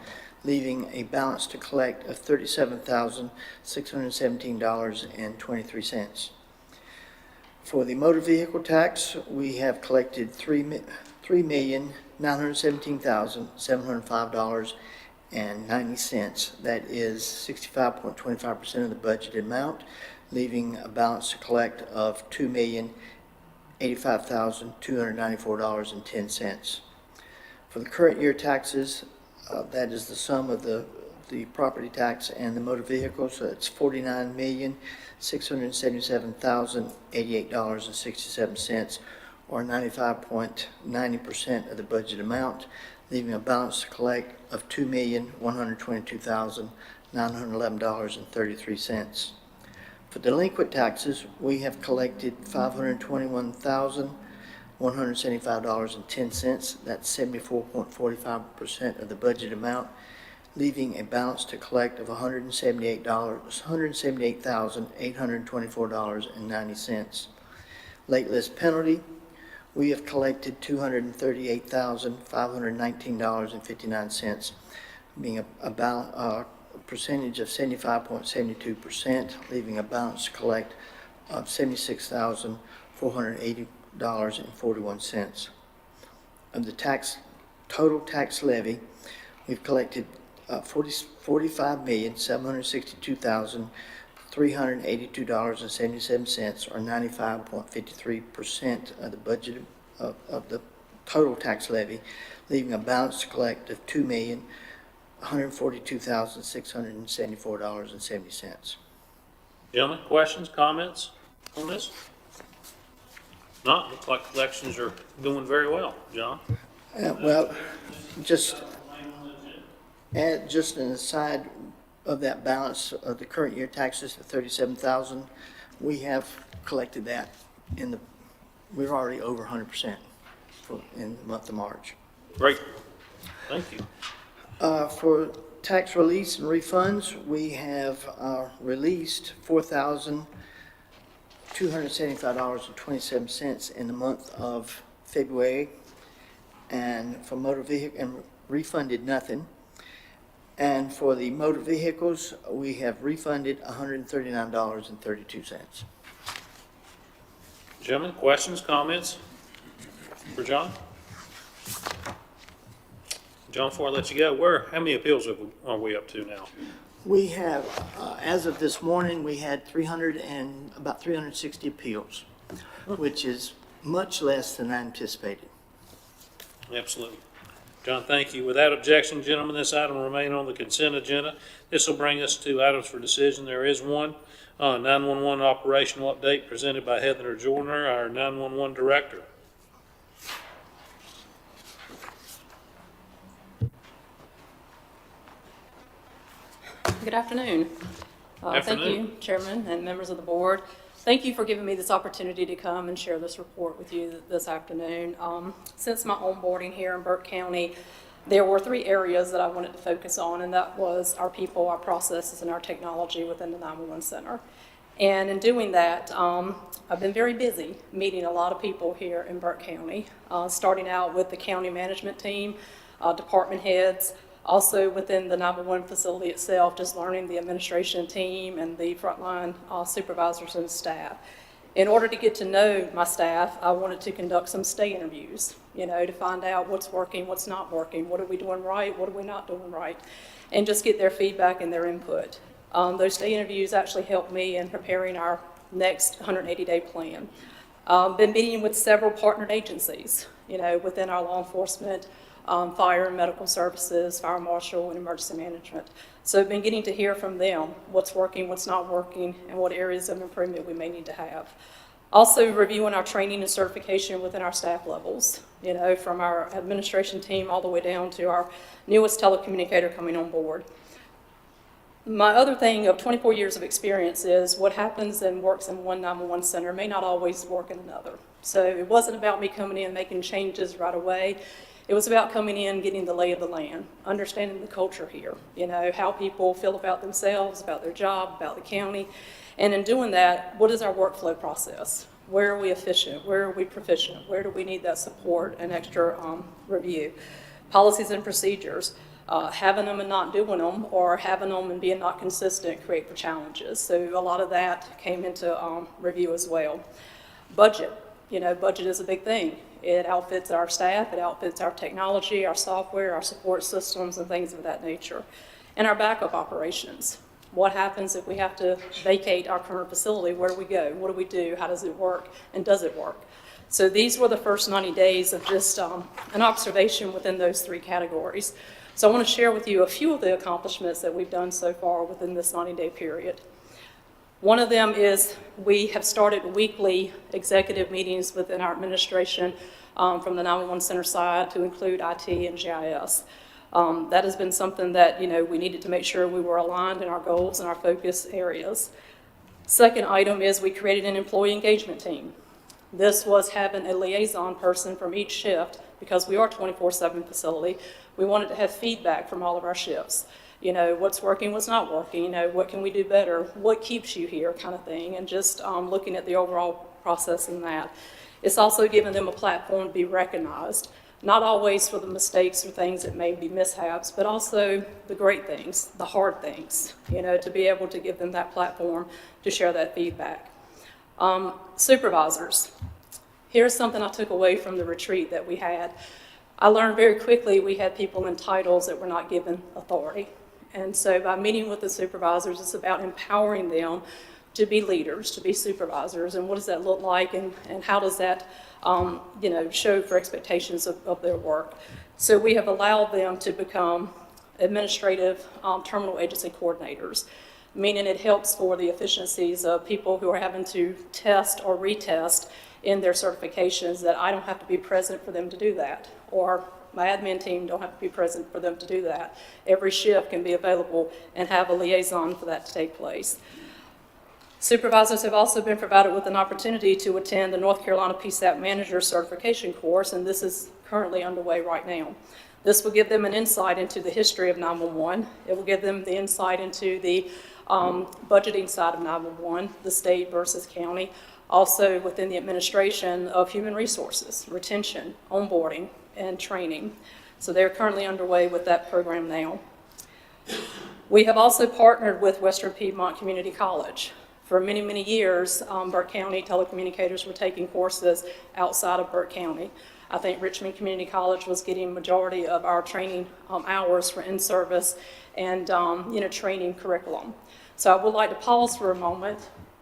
leaving a balance to collect of $37,617.23. For the motor vehicle tax, we have collected $3,917,705.90. That is 65.25% of the budgeted amount, leaving a balance to collect of $2,085,294.10. For the current year taxes, that is the sum of the property tax and the motor vehicle, so it's $49,677,088.67, or 95.90% of the budget amount, leaving a balance to collect of $2,122,911.33. For delinquent taxes, we have collected $521,175.10. That's 74.45% of the budget amount, leaving a balance to collect of $178,824.90. Late list penalty, we have collected $238,519.59, being a percentage of 75.72%, leaving a balance to collect of $76,480.41. Of the total tax levy, we've collected $45,762,382.77, or 95.53% of the budget of the total tax levy, leaving a balance to collect of $142,674.70. Gentlemen, questions, comments on this? Not, looks like collections are doing very well. John? Well, just an aside of that balance of the current year taxes of 37,000, we have collected that we're already over 100% in the month of March. Great. Thank you. For tax release and refunds, we have released $4,275.27 in the month of February, and for motor vehicle, and refunded nothing. And for the motor vehicles, we have refunded $139.32. Gentlemen, questions, comments for John? John, before I let you go, how many appeals are we up to now? We have, as of this morning, we had about 360 appeals, which is much less than I anticipated. Absolutely. John, thank you. Without objection, gentlemen, this item will remain on the consent agenda. This will bring us to items for decision. There is one, 911 operational update presented by Heather Joyner, our 911 director. Good afternoon. Thank you, Chairman and members of the board. Thank you for giving me this opportunity to come and share this report with you this afternoon. Since my onboarding here in Burke County, there were 3 areas that I wanted to focus on, and that was our people, our processes, and our technology within the 911 center. And in doing that, I've been very busy meeting a lot of people here in Burke County, starting out with the county management team, department heads, also within the 911 facility itself, just learning the administration team and the frontline supervisors and staff. In order to get to know my staff, I wanted to conduct some stay interviews, to find out what's working, what's not working, what are we doing right, what are we not doing right, and just get their feedback and their input. Those stay interviews actually helped me in preparing our next 180-day plan. Been meeting with several partnered agencies, within our law enforcement, fire and medical services, fire marshal, and emergency management. So I've been getting to hear from them what's working, what's not working, and what areas of improvement we may need to have. Also reviewing our training and certification within our staff levels, from our administration team all the way down to our newest telecommunicator coming on board. My other thing of 24 years of experience is what happens and works in one 911 center may not always work in another. So it wasn't about me coming in and making changes right away. It was about coming in, getting the lay of the land, understanding the culture here, how people feel about themselves, about their job, about the county. And in doing that, what is our workflow process? Where are we efficient? Where are we proficient? Where do we need that support and extra review? Policies and procedures, having them and not doing them, or having them and being not consistent create the challenges. So a lot of that came into review as well. Budget, budget is a big thing. It outfits our staff, it outfits our technology, our software, our support systems, and things of that nature. And our backup operations. What happens if we have to vacate our current facility? Where do we go? What do we do? How does it work? And does it work? So these were the first 90 days of just an observation within those 3 categories. So I want to share with you a few of the accomplishments that we've done so far within this 90-day period. One of them is we have started weekly executive meetings within our administration from the 911 center side to include IT and GIS. That has been something that, we needed to make sure we were aligned in our goals and our focus areas. Second item is we created an employee engagement team. This was having a liaison person from each shift because we are a 24/7 facility. We wanted to have feedback from all of our shifts. What's working, what's not working, what can we do better, what keeps you here kind of thing, and just looking at the overall process in that. It's also given them a platform to be recognized, not always for the mistakes or things that may be mishaps, but also the great things, the hard things, to be able to give them that platform to share that feedback. Supervisors. Here's something I took away from the retreat that we had. I learned very quickly we had people in titles that were not given authority. And so by meeting with the supervisors, it's about empowering them to be leaders, to be supervisors, and what does that look like, and how does that show for expectations of their work. So we have allowed them to become administrative terminal agency coordinators, meaning it helps for the efficiencies of people who are having to test or retest in their certifications, that I don't have to be present for them to do that, or my admin team don't have to be present for them to do that. Every shift can be available and have a liaison for that to take place. Supervisors have also been provided with an opportunity to attend the North Carolina PSAP Manager Certification course, and this is currently underway right now. This will give them an insight into the history of 911. It will give them the insight into the budgeting side of 911, the state versus county, also within the administration of human resources, retention, onboarding, and training. So they're currently underway with that program now. We have also partnered with Western Piedmont Community College. For many, many years, Burke County telecommunicators were taking courses outside of Burke County. I think Richmond Community College was getting majority of our training hours for in-service and training curriculum. So I would like to pause for a moment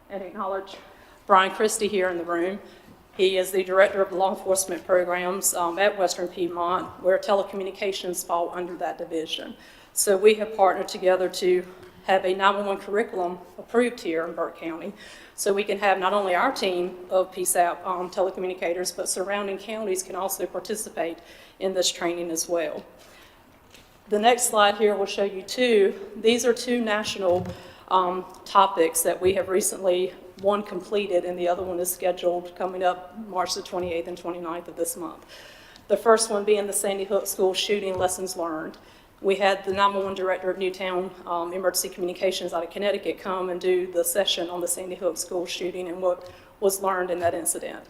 and acknowledge Brian Christie here in the room. He is the director of the law enforcement programs at Western Piedmont, where telecommunications fall under that division. So we have partnered together to have a 911 curriculum approved here in Burke County, so we can have not only our team of PSAP telecommunicators, but surrounding counties can also participate in this training as well. The next slide here will show you these are two national topics that we have recently, one completed and the other one is scheduled coming up March the 28th and 29th of this month. The first one being the Sandy Hook school shooting lessons learned. We had the 911 director of Newtown Emergency Communications out of Connecticut come and do the session on the Sandy Hook school shooting and what was learned in that incident.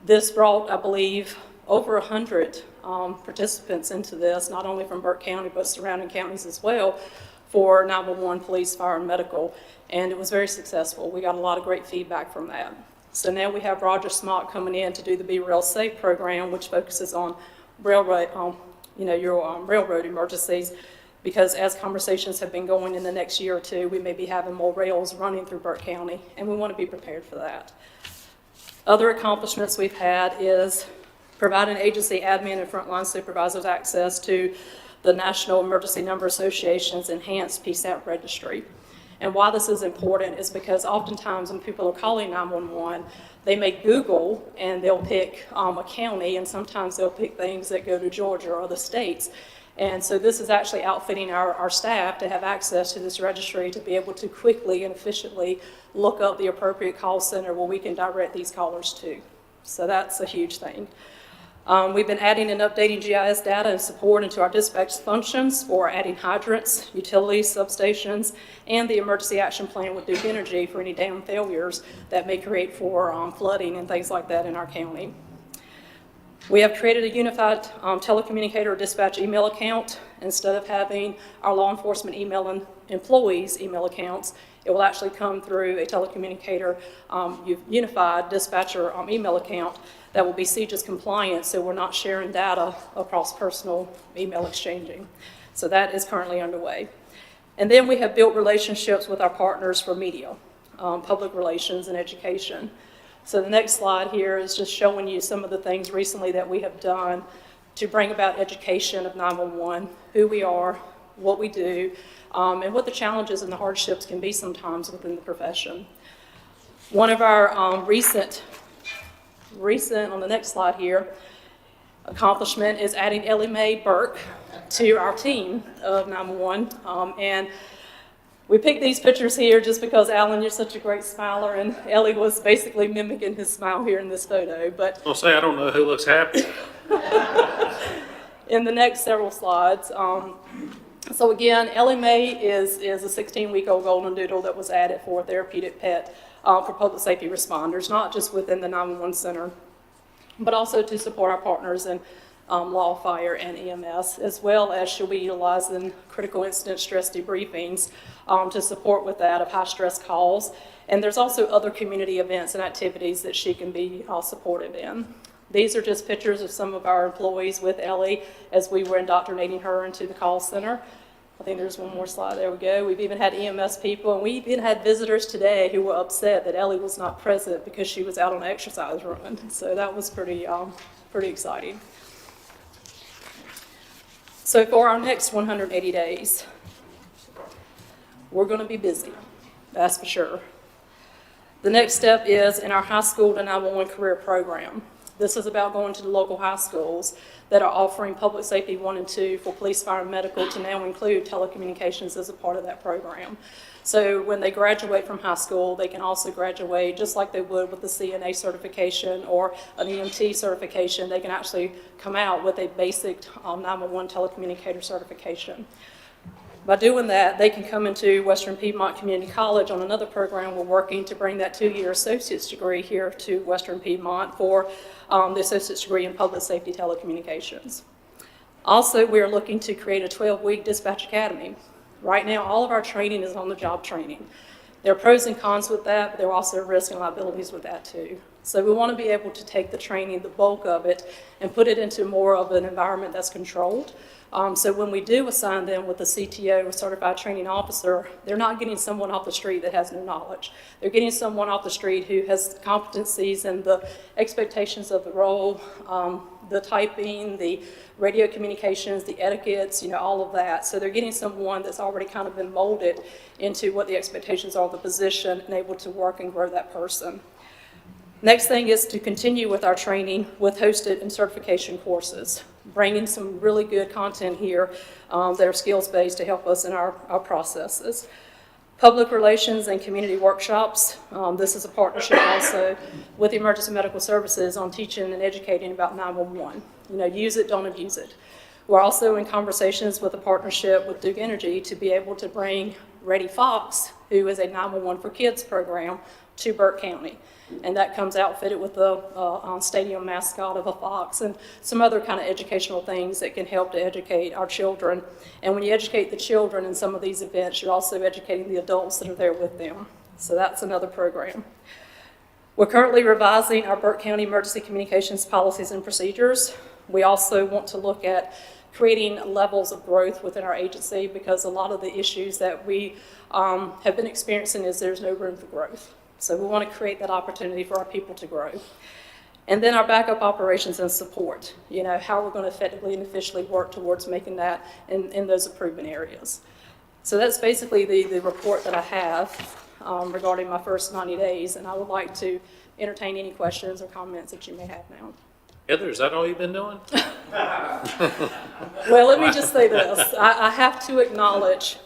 This brought, I believe, over 100 participants into this, not only from Burke County, but surrounding counties as well, for 911, police, fire, and medical, and it was very successful. We got a lot of great feedback from that. So now we have Roger Smock coming in to do the Be Rail Safe program, which focuses on railroad, railroad emergencies, because as conversations have been going in the next year or two, we may be having more rails running through Burke County, and we want to be prepared for that. Other accomplishments we've had is providing agency admin and frontline supervisors access to the National Emergency Number Association's enhanced PSAP registry. And why this is important is because oftentimes when people are calling 911, they may Google and they'll pick a county, and sometimes they'll pick things that go to Georgia or other states. And so this is actually outfitting our staff to have access to this registry to be able to quickly and efficiently look up the appropriate call center where we can direct these callers to. So that's a huge thing. We've been adding and updating GIS data and support into our dispatch functions for adding hydrants, utilities, substations, and the emergency action plan with Duke Energy for any dam failures that may create for flooding and things like that in our county. We have created a unified telecommunicator dispatch email account. Instead of having our law enforcement emailing employees' email accounts, it will actually come through a telecommunicator unified dispatcher email account that will be CJIS compliant, so we're not sharing data across personal email exchanging. So that is currently underway. And then we have built relationships with our partners for media, public relations, and education. So the next slide here is just showing you some of the things recently that we have done to bring about education of 911, who we are, what we do, and what the challenges and the hardships can be sometimes within the profession. One of our recent, on the next slide here, accomplishment is adding Ellie Mae Burke to our team of 911. And we picked these pictures here just because, Alan, you're such a great smiler, and Ellie was basically mimicking his smile here in this photo. But I'll say I don't know who looks happy. in the next several slides, so again, Ellie Mae is a 16-week-old golden doodle that was added for a therapeutic pet for public safety responders, not just within the 911 center, but also to support our partners in law, fire, and EMS, as well as she'll be utilized in critical incident stress debriefings to support with that of high-stress calls. And there's also other community events and activities that she can be supported in. These are just pictures of some of our employees with Ellie as we were indoctrinating her into the call center. I think there's one more slide. There we go. We've even had EMS people, and we even had visitors today who were upset that Ellie was not present because she was out on an exercise run. So that was pretty exciting. So for our next 180 days, we're going to be busy, that's for sure. The next step is in our high school to 911 career program. This is about going to the local high schools that are offering public safety 1 and 2 for police, fire, and medical to now include telecommunications as a part of that program. So when they graduate from high school, they can also graduate just like they would with the CNA certification or an EMT certification. They can actually come out with a basic 911 telecommunicator certification. By doing that, they can come into Western Piedmont Community College on another program. We're working to bring that 2-year associate's degree here to Western Piedmont for the associate's degree in public safety telecommunications. Also, we are looking to create a 12-week dispatch academy. Right now, all of our training is on-the-job training. There are pros and cons with that, but there are also risks and liabilities with that too. So we want to be able to take the training, the bulk of it, and put it into more of an environment that's controlled. So when we do assign them with a CTO, a certified training officer, they're not getting someone off the street that has no knowledge. They're getting someone off the street who has competencies and the expectations of the role, the typing, the radio communications, the etiquettes, all of that. So they're getting someone that's already kind of been molded into what the expectations are of the position and able to work and grow that person. Next thing is to continue with our training with hosted and certification courses, bringing some really good content here that are skills-based to help us in our processes. Public relations and community workshops. This is a partnership also with Emergency Medical Services on teaching and educating about 911. Use it, don't abuse it. We're also in conversations with a partnership with Duke Energy to be able to bring Ready Fox, who is a 911 for Kids program, to Burke County. And that comes outfitted with the stadium mascot of a fox and some other kind of educational things that can help to educate our children. And when you educate the children in some of these events, you're also educating the adults that are there with them. So that's another program. We're currently revising our Burke County emergency communications policies and procedures. We also want to look at creating levels of growth within our agency because a lot of the issues that we have been experiencing is there's no room for growth. So we want to create that opportunity for our people to grow. And then our backup operations and support, how we're going to effectively and efficiently work towards making that in those improvement areas. So that's basically the report that I have regarding my first 90 days, and I would like to entertain any questions or comments that you may have now. Heather, is that all you've been doing? Well, let me just say this. I have to acknowledge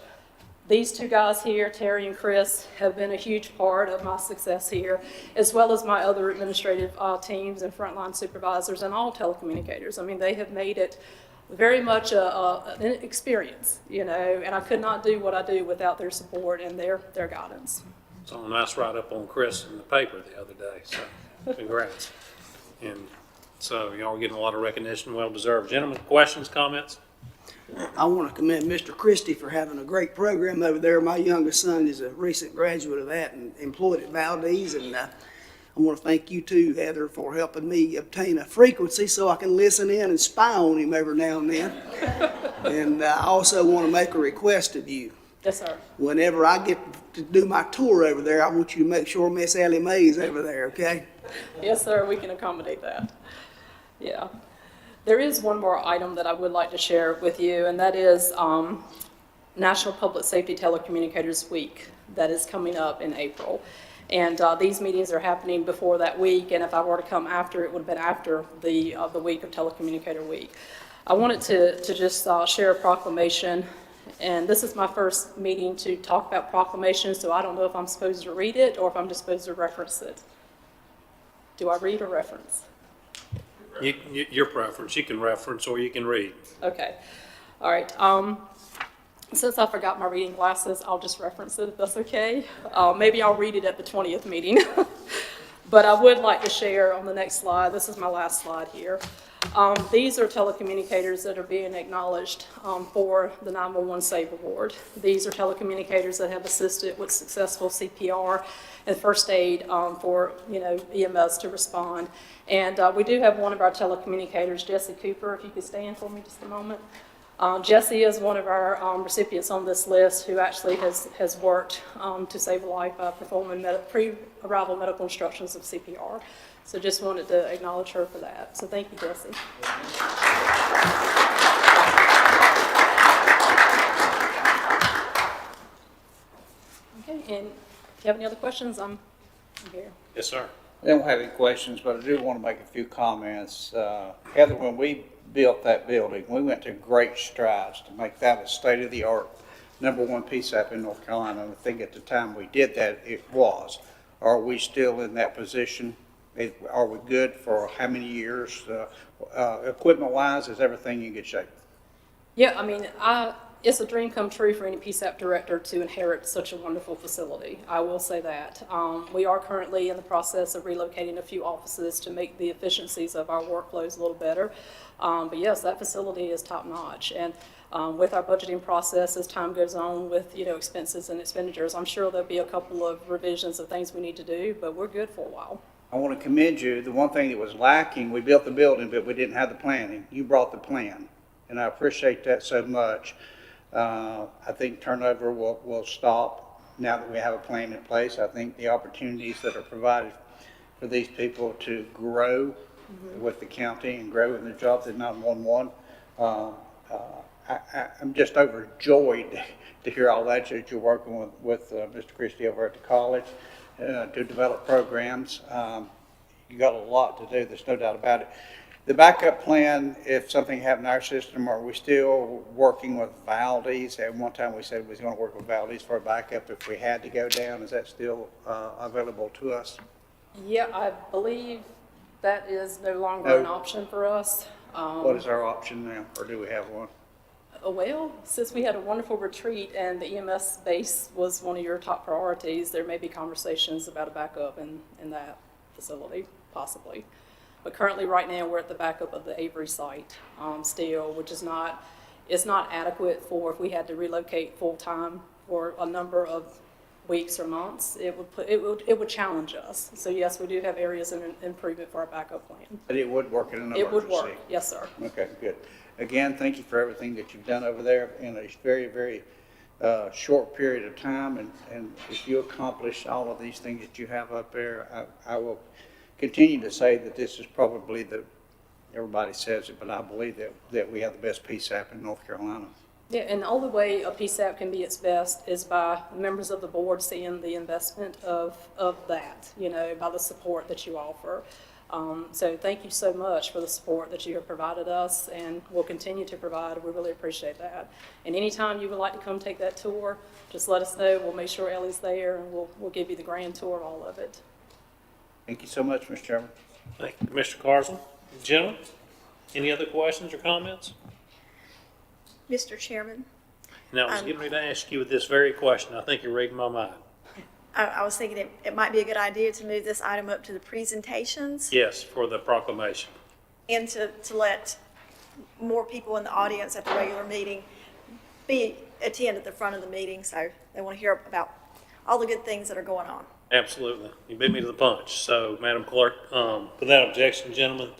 these two guys here, Terry and Chris, have been a huge part of my success here, as well as my other administrative teams and frontline supervisors and all telecommunicators. I mean, they have made it very much an experience, and I could not do what I do without their support and their guidance. Saw a nice write-up on Chris in the paper the other day, so congrats. And so y'all are getting a lot of recognition, well-deserved. Gentlemen, questions, comments? I want to commend Mr. Christie for having a great program over there. My youngest son is a recent graduate of that and employed at Valdez. And I want to thank you too, Heather, for helping me obtain a frequency so I can listen in and spy on him every now and then. And I also want to make a request of you. Yes, sir. Whenever I get to do my tour over there, I want you to make sure Miss Ellie Mae is over there, okay? Yes, sir, we can accommodate that. Yeah. There is one more item that I would like to share with you, and that is National Public Safety Telecommunicators Week that is coming up in April. And these meetings are happening before that week, and if I were to come after, it would have been after the week of Telecommunicator Week. I wanted to just share a proclamation, and this is my first meeting to talk about proclamations, so I don't know if I'm supposed to read it or if I'm just supposed to reference it. Do I read or reference? Your preference. You can reference or you can read. Okay. All right. Since I forgot my reading glasses, I'll just reference it if that's okay. Maybe I'll read it at the 20th meeting. But I would like to share on the next slide. This is my last slide here. These are telecommunicators that are being acknowledged for the 911 SAVE Award. These are telecommunicators that have assisted with successful CPR and first aid for EMS to respond. And we do have one of our telecommunicators, Jesse Cooper, if you could stand for me just a moment. Jesse is one of our recipients on this list who actually has worked to save a life by performing pre-arrival medical instructions of CPR. So just wanted to acknowledge her for that. So thank you, Jesse. And if you have any other questions, I'm here. Yes, sir. I don't have any questions, but I do want to make a few comments. Heather, when we built that building, we went to great strides to make that a state-of-the-art #1 PSAP in North Carolina. And I think at the time we did that, it was. Are we still in that position? Are we good for how many years? Equipment-wise, is everything in good shape? Yeah, I mean, it's a dream come true for any PSAP director to inherit such a wonderful facility. I will say that. We are currently in the process of relocating a few offices to make the efficiencies of our workflows a little better. But yes, that facility is top notch. And with our budgeting process, as time goes on with, expenses and expenditures, I'm sure there'll be a couple of revisions of things we need to do, but we're good for a while. I want to commend you. The one thing that was lacking, we built the building, but we didn't have the planning. You brought the plan, and I appreciate that so much. I think turnover will stop now that we have a plan in place. I think the opportunities that are provided for these people to grow with the county and grow in their jobs at 911, I'm just overjoyed to hear all that you're working with Mr. Christie over at the college to develop programs. You got a lot to do, there's no doubt about it. The backup plan, if something happened in our system, are we still working with Valdez? At one time we said we was going to work with Valdez for a backup if we had to go down. Is that still available to us? Yeah, I believe that is no longer an option for us. What is our option now, or do we have one? Well, since we had a wonderful retreat and the EMS base was one of your top priorities, there may be conversations about a backup in that facility, possibly. But currently, right now, we're at the backup of the Avery site still, which is not adequate for if we had to relocate full-time for a number of weeks or months. It would challenge us. So yes, we do have areas of improvement for our backup plan. But it would work in an emergency? It would work, yes, sir. Okay, good. Again, thank you for everything that you've done over there in a very, very short period of time. And if you accomplish all of these things that you have up there, I will continue to say that this is probably everybody says it, but I believe that we have the best PSAP in North Carolina. Yeah, and the only way a PSAP can be its best is by members of the board seeing the investment of that, by the support that you offer. So thank you so much for the support that you have provided us and will continue to provide. We really appreciate that. And anytime you would like to come take that tour, just let us know. We'll make sure Ellie's there and we'll give you the grand tour of all of it. Thank you so much, Mr. Chairman. Thank you, Commissioner Carswell. Gentlemen, any other questions or comments? Mr. Chairman, Now, I was getting ready to ask you this very question. I think you're reading my mind. I was thinking it might be a good idea to move this item up to the presentations Yes, for the proclamation. and to let more people in the audience at the regular meeting attend at the front of the meeting, so they want to hear about all the good things that are going on. Absolutely. You beat me to the punch. So, Madam Clerk, without objection, gentlemen,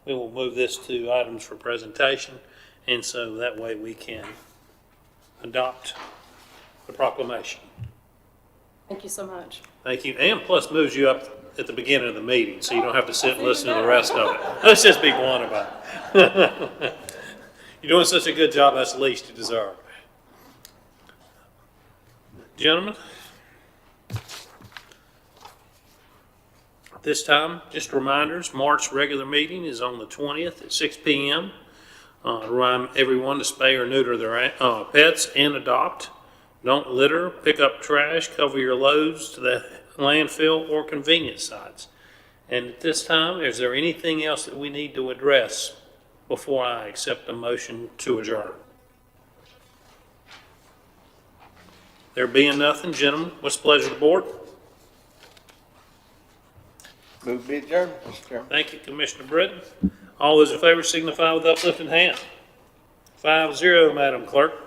we will move this to items for presentation, and so that way we can adopt the proclamation. Thank you so much. Thank you. And plus moves you up at the beginning of the meeting, so you don't have to sit and listen to the rest of it. Let's just be blunt about it. You're doing such a good job, that's the least you deserve. Gentlemen, this time, just reminders, March regular meeting is on the 20th at 6 p.m. Remind everyone to spay or neuter their pets and adopt. Don't litter, pick up trash, cover your loads to the landfill or convenience sites. And at this time, is there anything else that we need to address before I accept a motion to adjourn? There being nothing, gentlemen, what's the pleasure of the board? Move to be adjourned, Mr. Chairman. Thank you, Commissioner Britton. All those in favor signify with uplifted hand. 5-0, Madam Clerk.